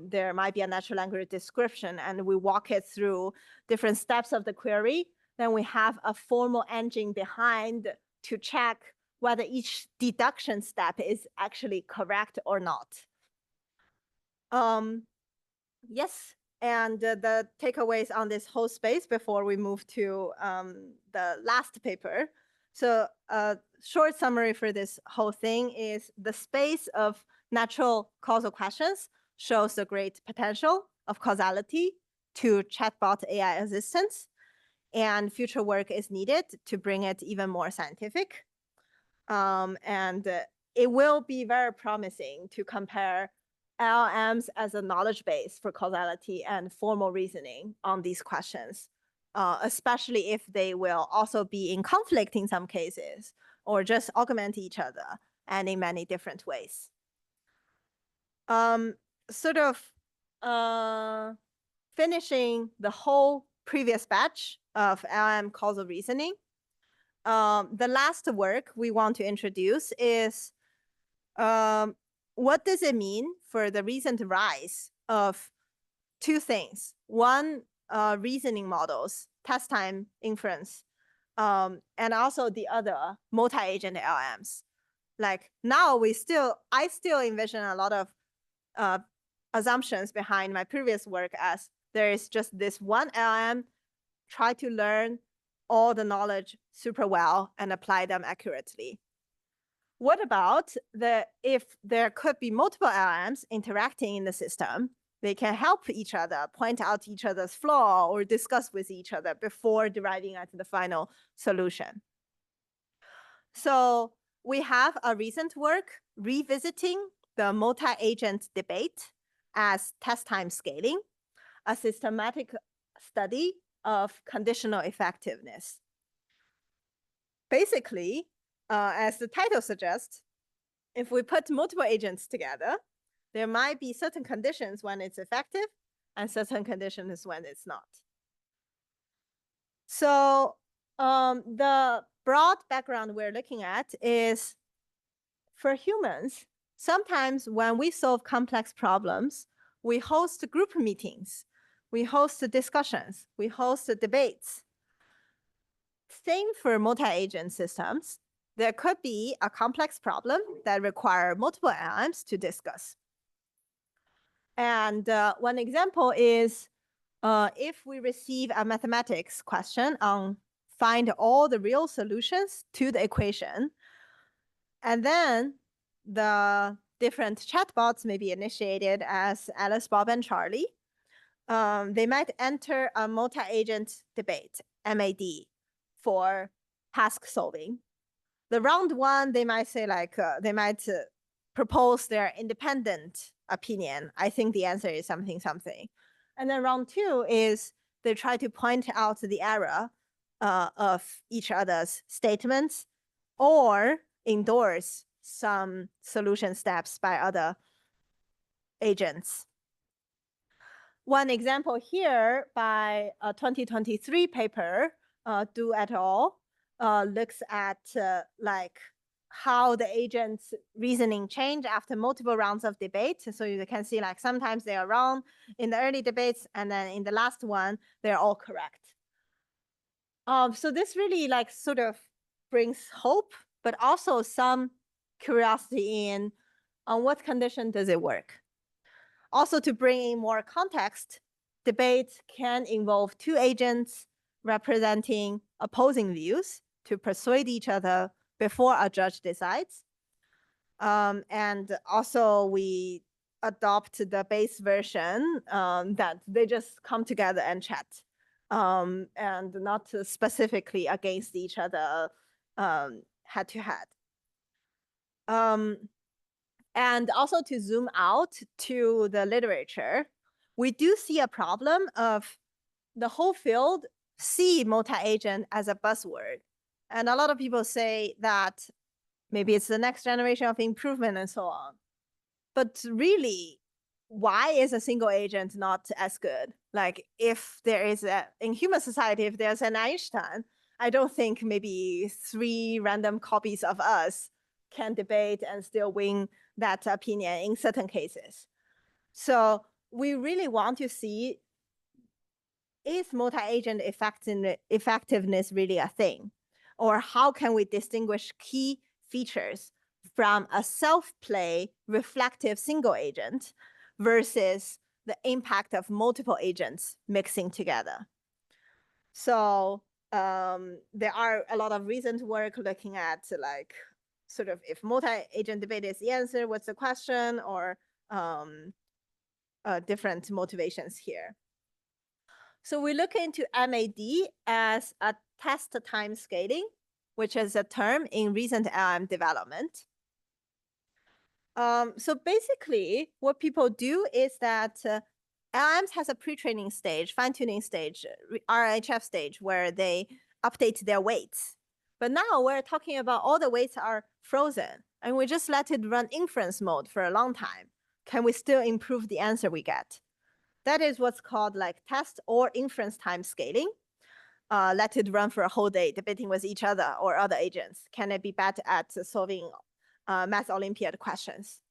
there might be a natural language description and we walk it through different steps of the query, then we have a formal engine behind to check whether each deduction step is actually correct or not. Yes, and the takeaways on this whole space before we move to the last paper. So a short summary for this whole thing is the space of natural causal questions shows the great potential of causality to chatbot AI assistance, and future work is needed to bring it even more scientific. And it will be very promising to compare LLMs as a knowledge base for causality and formal reasoning on these questions, especially if they will also be in conflict in some cases or just augment each other and in many different ways. Sort of finishing the whole previous batch of LLM causal reasoning. The last work we want to introduce is what does it mean for the recent rise of two things? One, reasoning models, test time inference, and also the other, multi-agent LLMs. Like now I still envision a lot of assumptions behind my previous work as there is just this one LLM, try to learn all the knowledge super well and apply them accurately. What about if there could be multiple LLMs interacting in the system, they can help each other, point out each other's flaw or discuss with each other before deriving at the final solution. So we have a recent work revisiting the multi-agent debate as test time scaling, a systematic study of conditional effectiveness. Basically, as the title suggests, if we put multiple agents together, there might be certain conditions when it's effective and certain conditions when it's not. So the broad background we're looking at is for humans, sometimes when we solve complex problems, we host group meetings, we host discussions, we host debates. Same for multi-agent systems. There could be a complex problem that require multiple LLMs to discuss. And one example is if we receive a mathematics question on find all the real solutions to the equation, and then the different chatbots may be initiated as Alice, Bob, and Charlie. They might enter a multi-agent debate, MAD, for task solving. The round one, they might say they might propose their independent opinion. I think the answer is something, something. And then round two is they try to point out the error of each other's statements or endorse some solution steps by other agents. One example here by a 2023 paper, Du et al. Looks at how the agent's reasoning change after multiple rounds of debate. So you can see sometimes they are wrong in the early debates, and then in the last one, they're all correct. So this really sort of brings hope, but also some curiosity in on what condition does it work. Also, to bring in more context, debate can involve two agents representing opposing views to persuade each other before a judge decides. And also, we adopt the base version that they just come together and chat, and not specifically against each other head to head. And also to zoom out to the literature, we do see a problem of the whole field see multi-agent as a buzzword. And a lot of people say that maybe it's the next generation of improvement and so on. But really, why is a single agent not as good? If there is in human society, if there's an Einstein, I don't think maybe 3 random copies of us can debate and still win that opinion in certain cases. So we really want to see, is multi-agent effectiveness really a thing? Or how can we distinguish key features from a self-play reflective single agent versus the impact of multiple agents mixing together. So there are a lot of recent work looking at like sort of if multi-agent debate is the answer, what's the question, or different motivations here. So we look into MAD as a test time scaling, which is a term in recent LLM development. So basically, what people do is that LLMs has a pre-training stage, fine-tuning stage, RHF stage, where they update their weights. But now we're talking about all the weights are frozen, and we just let it run inference mode for a long time. Can we still improve the answer we get? That is what's called like test or inference time scaling. Let it run for a whole day, debating with each other or other agents. Can it be better at solving math Olympiad questions?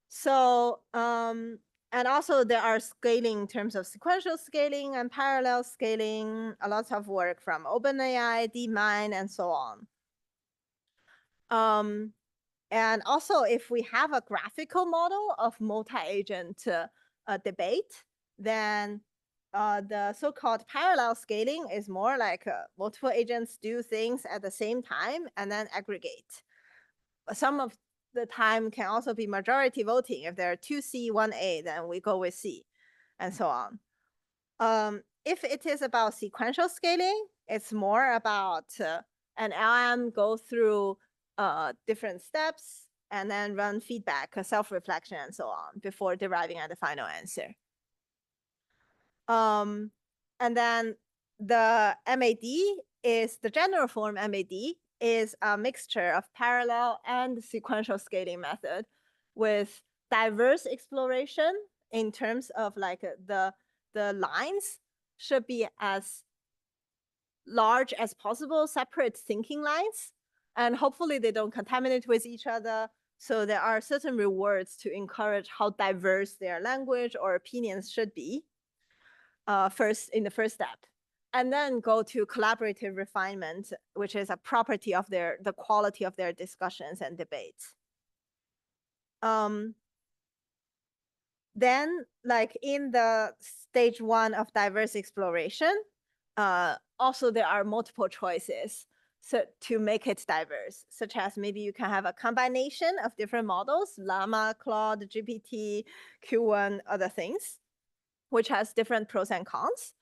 So, and also there are scaling in terms of sequential scaling and parallel scaling, a lot of work from OpenAI, DeepMind, and so on. And also, if we have a graphical model of multi-agent debate, then the so-called parallel scaling is more like multiple agents do things at the same time and then aggregate. Some of the time can also be majority voting. If there are two C, one A, then we go with C, and so on. If it is about sequential scaling, it's more about an LM go through different steps and then run feedback, self-reflection, and so on before deriving at the final answer. And then the MAD is the general form MAD is a mixture of parallel and sequential scaling method with diverse exploration in terms of like the lines should be as large as possible, separate thinking lines, and hopefully they don't contaminate with each other. So there are certain rewards to encourage how diverse their language or opinions should be first in the first step. And then go to collaborative refinement, which is a property of the quality of their discussions and debates. Then, like in the stage 1 of diverse exploration, also there are multiple choices to make it diverse, such as maybe you can have a combination of different models, Llama, Claude, GPT, Q1, other things, which has different pros and cons.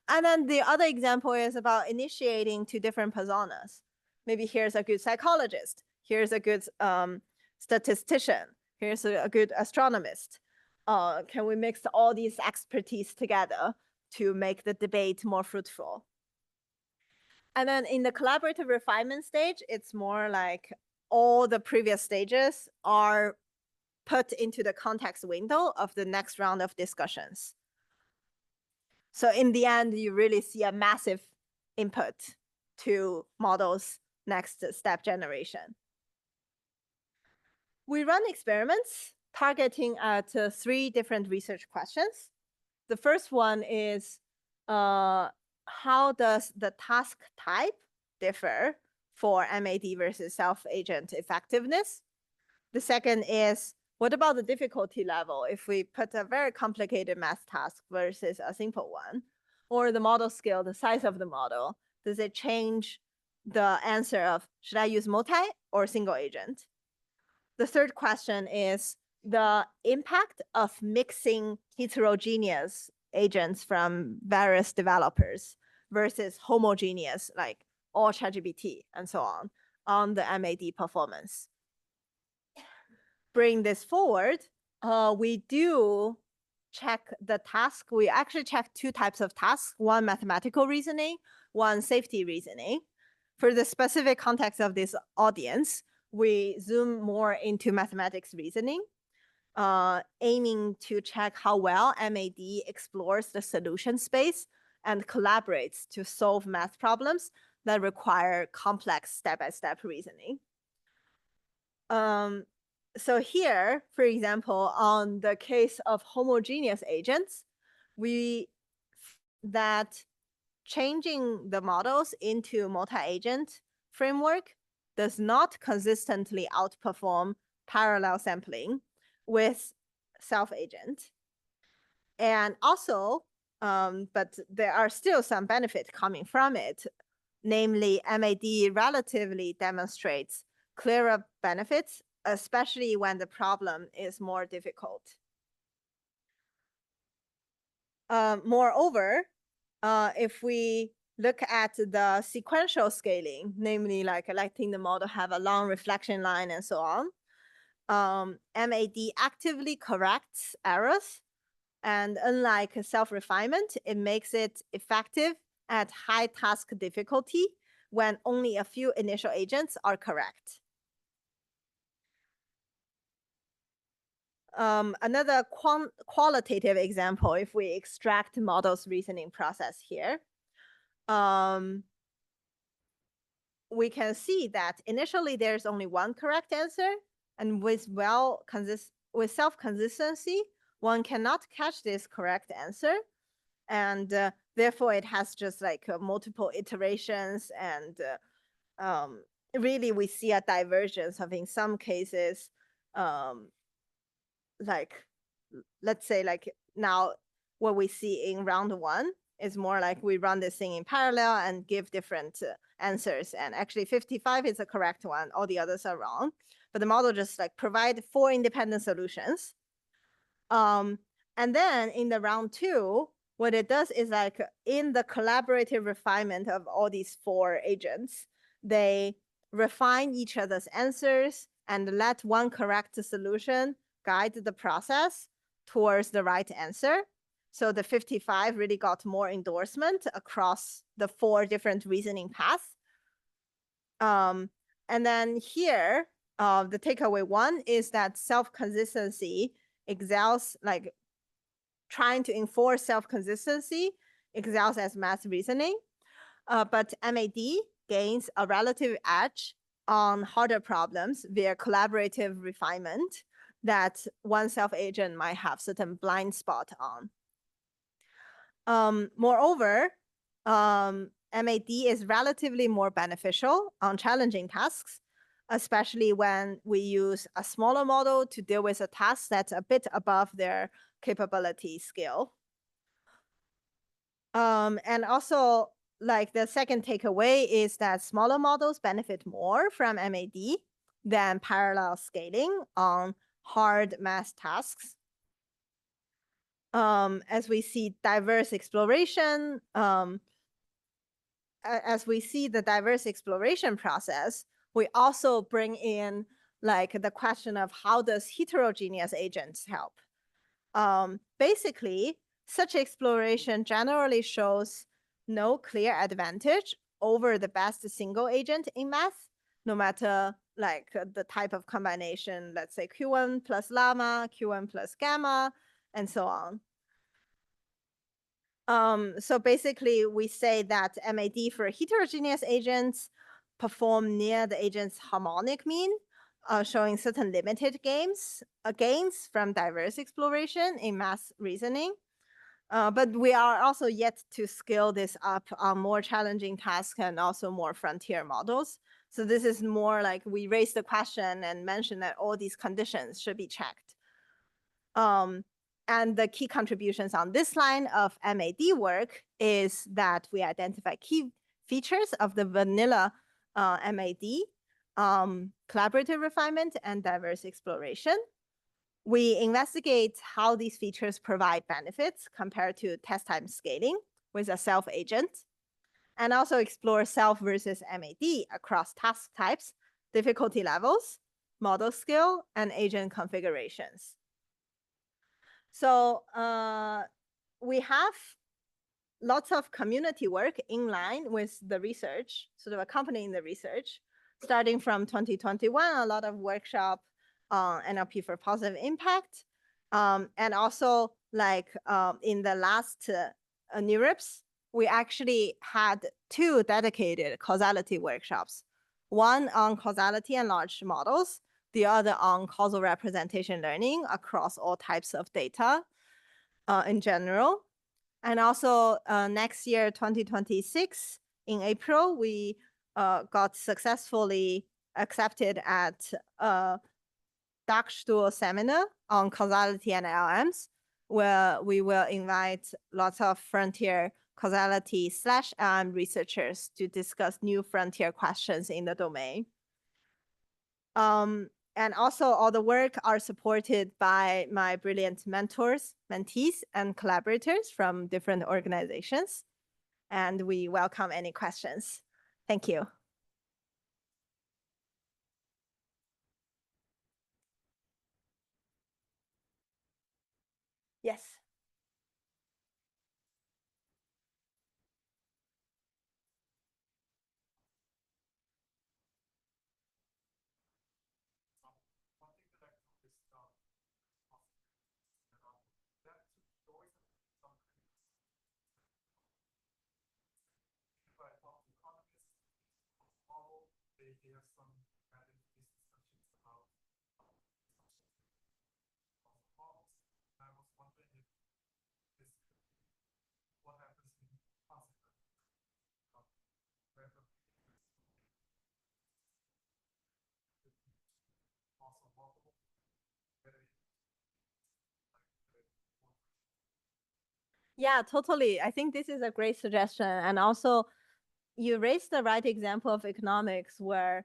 And then the other example is about initiating to different personas. Maybe here's a good psychologist. Here's a good statistician. Here's a good astronomist. Can we mix all these expertise together to make the debate more fruitful? And then in the collaborative refinement stage, it's more like all the previous stages are put into the context window of the next round of discussions. So in the end, you really see a massive input to models' next step generation. We run experiments targeting at 3 different research questions. The first one is, how does the task type differ for MAD versus self-agent effectiveness? The second is, what about the difficulty level if we put a very complicated math task versus a simple one? Or the model scale, the size of the model, does it change the answer of should I use multi or single agent? The third question is the impact of mixing heterogeneous agents from various developers versus homogeneous, like all ChatGPT and so on the MAD performance. Bring this forward, we do check the task. We actually check 2 types of tasks, one mathematical reasoning, one safety reasoning. For the specific context of this audience, we zoom more into mathematics reasoning, aiming to check how well MAD explores the solution space and collaborates to solve math problems that require complex step-by-step reasoning. So here, for example, on the case of homogeneous agents, that changing the models into multi-agent framework does not consistently outperform parallel sampling with self-agent. And also, but there are still some benefits coming from it. Namely, MAD relatively demonstrates clearer benefits, especially when the problem is more difficult. Moreover, if we look at the sequential scaling, namely like letting the model have a long reflection line and so on, MAD actively corrects errors. And unlike self-refinement, it makes it effective at high task difficulty when only a few initial agents are correct. Another qualitative example, if we extract model's reasoning process here, we can see that initially there's only one correct answer, and with self-consistency, one cannot catch this correct answer, and therefore it has just like multiple iterations, and really we see a divergence of, in some cases, like let's say like now what we see in round one is more like we run this thing in parallel and give different answers, and actually 55 is the correct one, all the others are wrong, but the model just like provide 4 independent solutions. And then in the round two, what it does is like in the collaborative refinement of all these 4 agents, they refine each other's answers and let one correct solution guide the process towards the right answer. So the 55 really got more endorsement across the 4 different reasoning paths. And then here, the takeaway one is that self-consistency excels, like trying to enforce self-consistency excels as math reasoning, but MAD gains a relative edge on harder problems via collaborative refinement that one self-agent might have certain blind spot on. Moreover, MAD is relatively more beneficial on challenging tasks, especially when we use a smaller model to deal with a task that's a bit above their capability scale. And also, like the second takeaway is that smaller models benefit more from MAD than parallel scaling on hard math tasks. As we see diverse exploration, as we see the diverse exploration process, we also bring in like the question of how does heterogeneous agents help? Basically, such exploration generally shows no clear advantage over the best single agent in math, no matter like the type of combination, let's say Q1 plus llama, Q1 plus gamma, and so on. So basically, we say that MAD for heterogeneous agents perform near the agent's harmonic mean, showing certain limited gains from diverse exploration in math reasoning. But we are also yet to scale this up on more challenging tasks and also more frontier models. So this is more like we raise the question and mention that all these conditions should be checked. And the key contributions on this line of MAD work is that we identify key features of the vanilla MAD, collaborative refinement, and diverse exploration. We investigate how these features provide benefits compared to test time scaling with a self-agent, and also explore self versus MAD across task types, difficulty levels, model scale, and agent configurations. So we have lots of community work in line with the research, sort of accompanying the research. Starting from 2021, a lot of workshop on NLP for positive impact. And also like in the last NeurIPS, we actually had 2 dedicated causality workshops. One on causality and large models, the other on causal representation learning across all types of data in general. And also next year, 2026, in April, we got successfully accepted at a Dachstuhl seminar on causality and LMs, where we will invite lots of frontier causality / LM researchers to discuss new frontier questions in the domain. And also all the work are supported by my brilliant mentors, mentees, and collaborators from different organizations. And we welcome any questions. Thank you. Yes. Yeah, totally. I think this is a great suggestion. And also, you raised the right example of economics where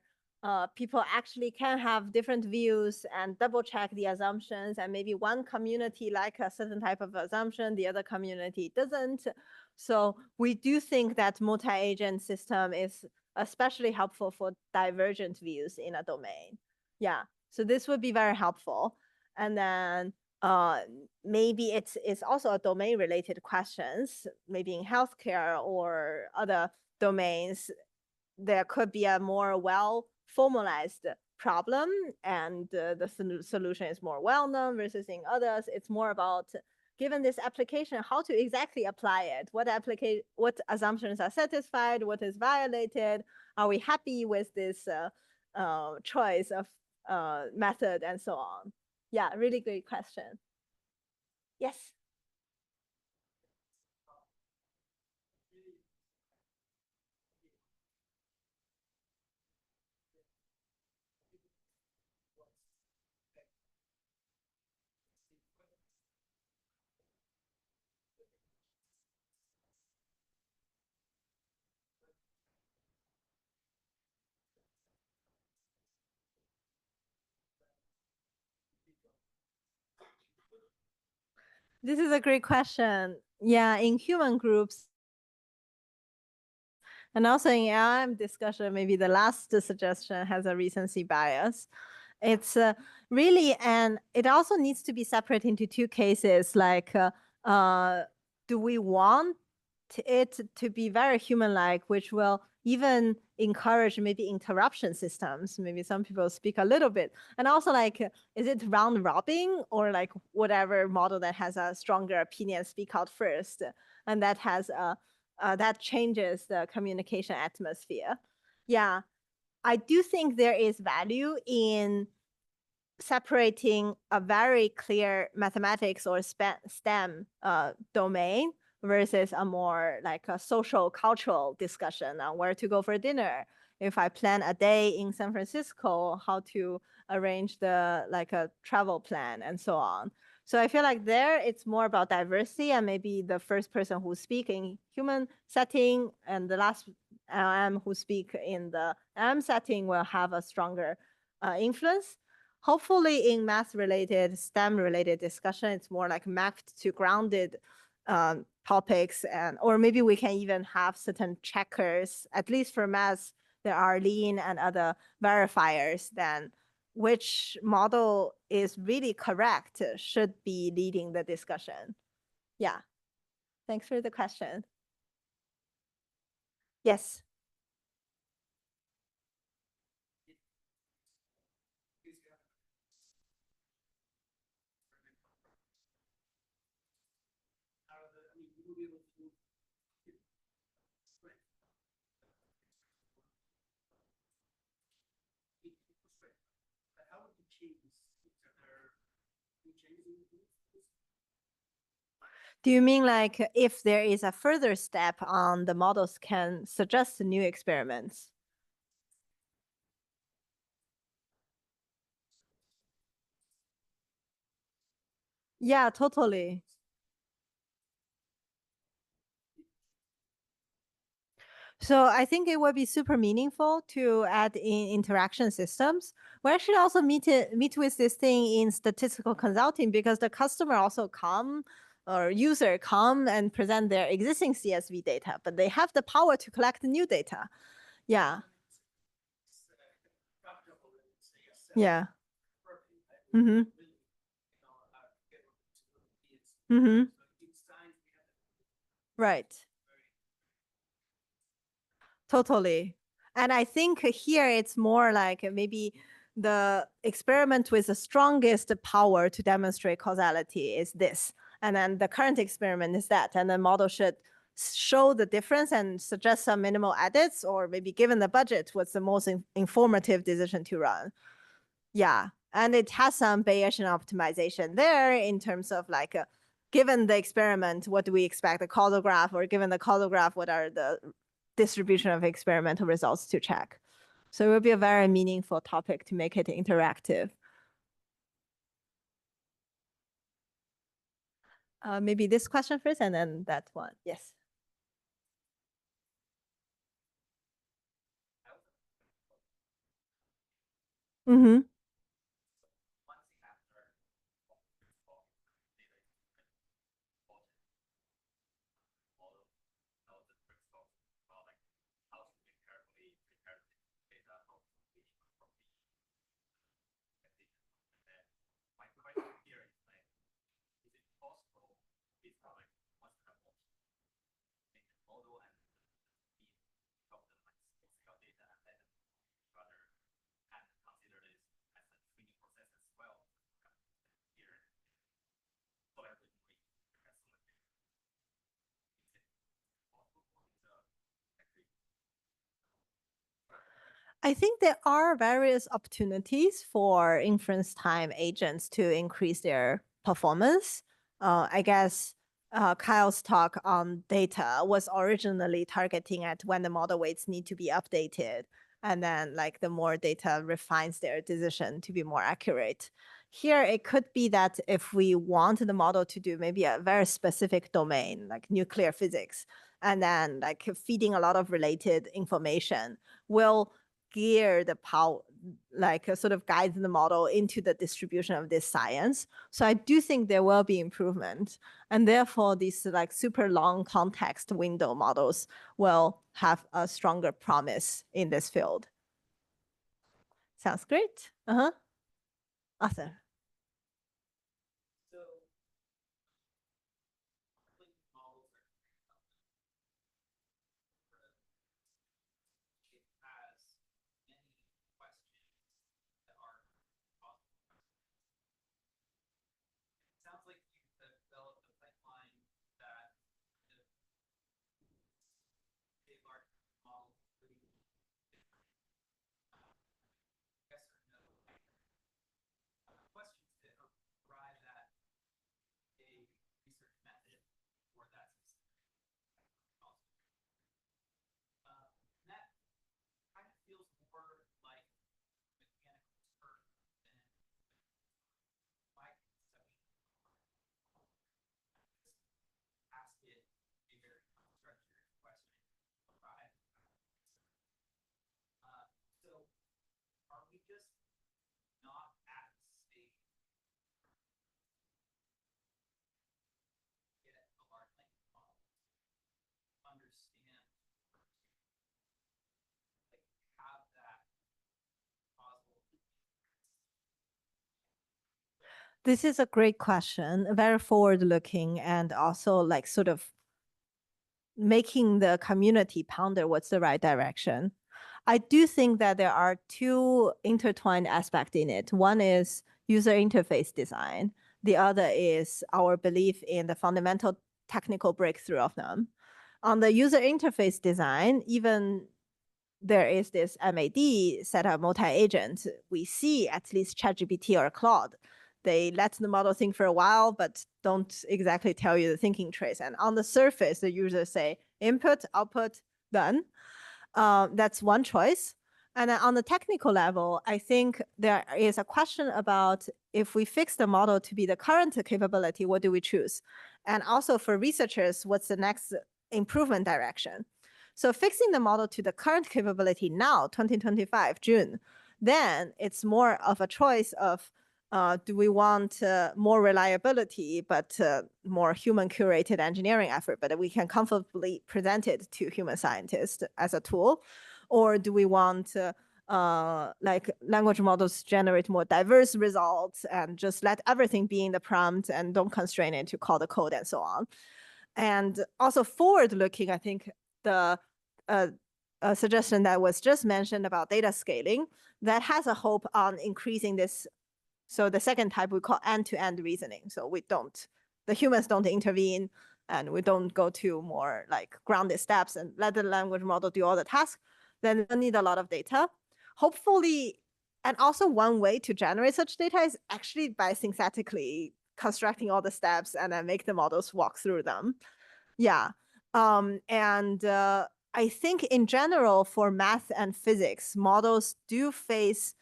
people actually can have different views and double check the assumptions. And maybe one community like a certain type of assumption, the other community doesn't. So we do think that multi-agent system is especially helpful for divergent views in a domain. Yeah, so this would be very helpful. And then uh, maybe it's also a domain related questions, maybe in healthcare or other domains, there could be a more well formalized problem and the solution is more well known versus in others. It's more about given this application, how to exactly apply it, what assumptions are satisfied, what is violated, are we happy with this choice of method and so on. Yeah, really great question. Yes. This is a great question. Yeah, in human groups and also in LM discussion, maybe the last suggestion has a recency bias. It's really, and it also needs to be separated into two cases. Like, do we want it to be very human-like, which will even encourage maybe interruption systems? Maybe some people speak a little bit. And also, like, is it round robin or like whatever model that has a stronger opinion speak out first, and that has that changes the communication atmosphere? Yeah, I do think there is value in separating a very clear mathematics or STEM domain versus a more like a social cultural discussion on where to go for dinner. If I plan a day in San Francisco, how to arrange the like a travel plan and so on. So I feel like there it's more about diversity and maybe the first person who speak in human setting and the last LM who speak in the M setting will have a stronger influence. Hopefully in math related, STEM related discussion, it's more like mapped to grounded topics, and or maybe we can even have certain checkers, at least for math, there are lean and other verifiers, then which model is really correct should be leading the discussion. Yeah, thanks for the question. Yes. Do you mean like if there is a further step on the models can suggest new experiments? Yeah, totally. So I think it would be super meaningful to add in interaction systems. We actually also meet with this thing in statistical consulting because the customer also come or user come and present their existing CSV data, but they have the power to collect new data. Yeah. Yeah. Mm-hmm. Mm-hmm. Right. Totally. And I think here it's more like maybe the experiment with the strongest power to demonstrate causality is this. And then the current experiment is that. And the model should show the difference and suggest some minimal edits, or maybe given the budget, what's the most informative decision to run. Yeah. And it has some Bayesian optimization there in terms of like, given the experiment, what do we expect the causal graph, or given the causal graph, what are the distribution of experimental results to check? So it will be a very meaningful topic to make it interactive. Maybe this question first and then that one. Yes. Mm-hmm. I think there are various opportunities for inference time agents to increase their performance. I guess Kyle's talk on data was originally targeting at when the model weights need to be updated. And then, like, the more data refines their decision to be more accurate. Here, it could be that if we want the model to do maybe a very specific domain, like nuclear physics, and then like feeding a lot of related information, will gear the power, like sort of guide the model into the distribution of this science. So I do think there will be improvement. And therefore, these like super long context window models will have a stronger promise in this field. Sounds great. Uh-huh. Awesome. This is a great question, very forward looking, and also like sort of making the community ponder what's the right direction. I do think that there are two intertwined aspects in it. One is user interface design. The other is our belief in the fundamental technical breakthrough of them. On the user interface design, even there is this MAD set of multi-agent, we see at least ChatGPT or Claude. They let the model think for a while, but don't exactly tell you the thinking trace. And on the surface, the users say input, output, done. That's one choice. And then on the technical level, I think there is a question about if we fix the model to be the current capability, what do we choose? And also for researchers, what's the next improvement direction? So fixing the model to the current capability now, 2025, June, then it's more of a choice of do we want more reliability, but more human curated engineering effort, but we can comfortably present it to human scientists as a tool? Or do we want like language models generate more diverse results and just let everything be in the prompt and don't constrain it to call the code and so on? And also forward looking, I think the suggestion that was just mentioned about data scaling, that has a hope on increasing this. So the second type we call end-to-end reasoning. So the humans don't intervene and we don't go to more like grounded steps and let the language model do all the tasks. Then we don't need a lot of data. Hopefully, and also one way to generate such data is actually by synthetically constructing all the steps and then make the models walk through them. Yeah. I think in general for math and physics, models do face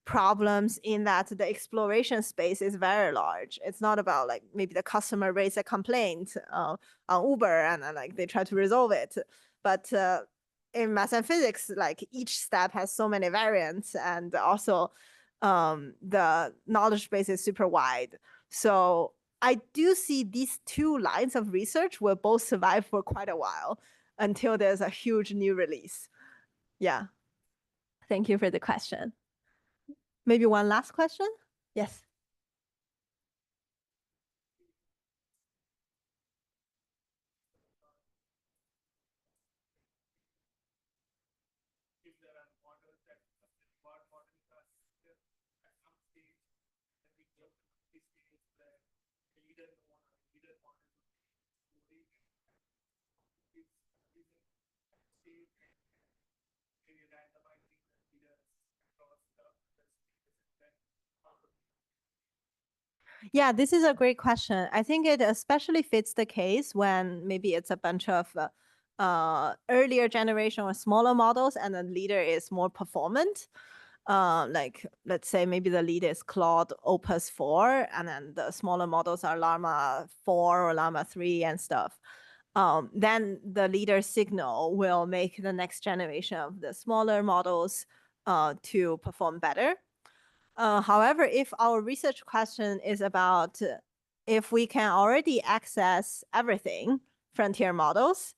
problems in that the exploration space is very large. It's not about like maybe the customer raised a complaint on Uber and like they try to resolve it. But in math and physics, like each step has so many variants and also the knowledge base is super wide. So I do see these two lines of research will both survive for quite a while until there's a huge new release. Yeah. Thank you for the question. Maybe one last question? Yes. Yeah, this is a great question. I think it especially fits the case when maybe it's a bunch of earlier generation or smaller models and the leader is more performant. Like let's say maybe the lead is Claude Opus 4 and then the smaller models are Llama 4 or Llama 3 and stuff. Then the leader signal will make the next generation of the smaller models to perform better. However, if our research question is about if we can already access everything, frontier models,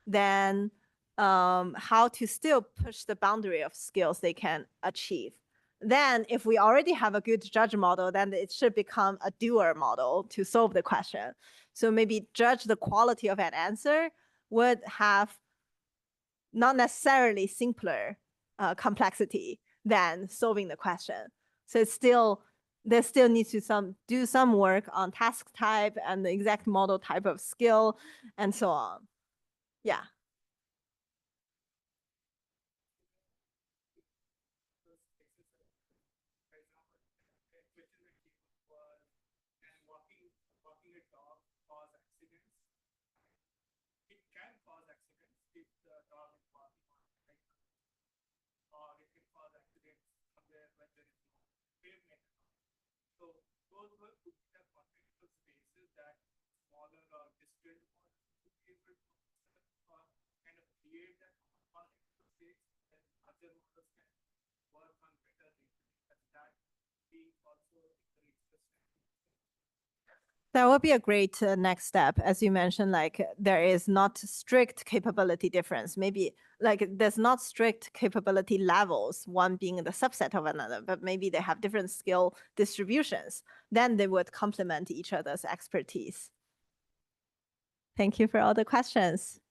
then how to still push the boundary of skills they can achieve. Then if we already have a good judge model, then it should become a doer model to solve the question. So maybe judge the quality of an answer would have not necessarily simpler complexity than solving the question. So it's still, there still needs to do some work on task type and the exact model type of skill and so on. Yeah. That would be a great next step. As you mentioned, like there is not strict capability difference. Maybe like there's not strict capability levels, one being the subset of another, but maybe they have different skill distributions. Then they would complement each other's expertise. Thank you for all the questions.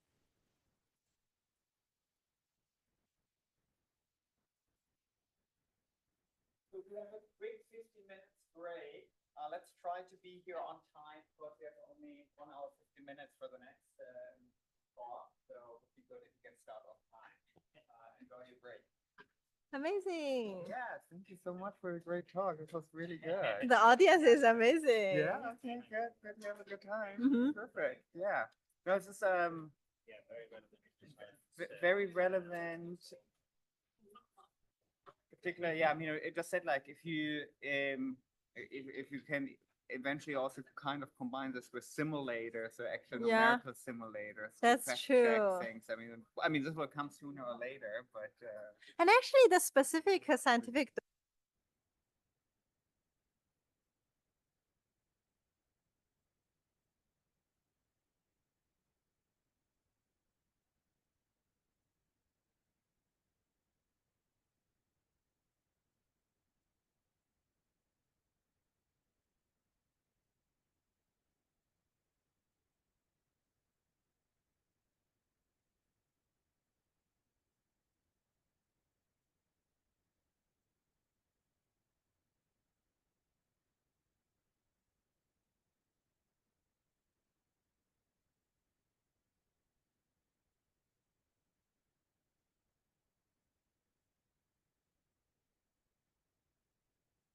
So we have a quick 15 minutes break. Let's try to be here on time because we have only 1 hour 50 minutes for the next talk. So it would be good if you can start on time. Enjoy your break. Amazing. Yeah, thank you so much for a great talk. It was really good. The audience is amazing. Yeah, okay, good. Good. We have a good time. Perfect. Yeah. No, this is very relevant particular, yeah, I mean, it just said like if you can eventually also kind of combine this with simulators, so actual Yeah. numerical simulators to That's fact true. check things. I mean, this will come sooner or later, but And actually, the specific scientific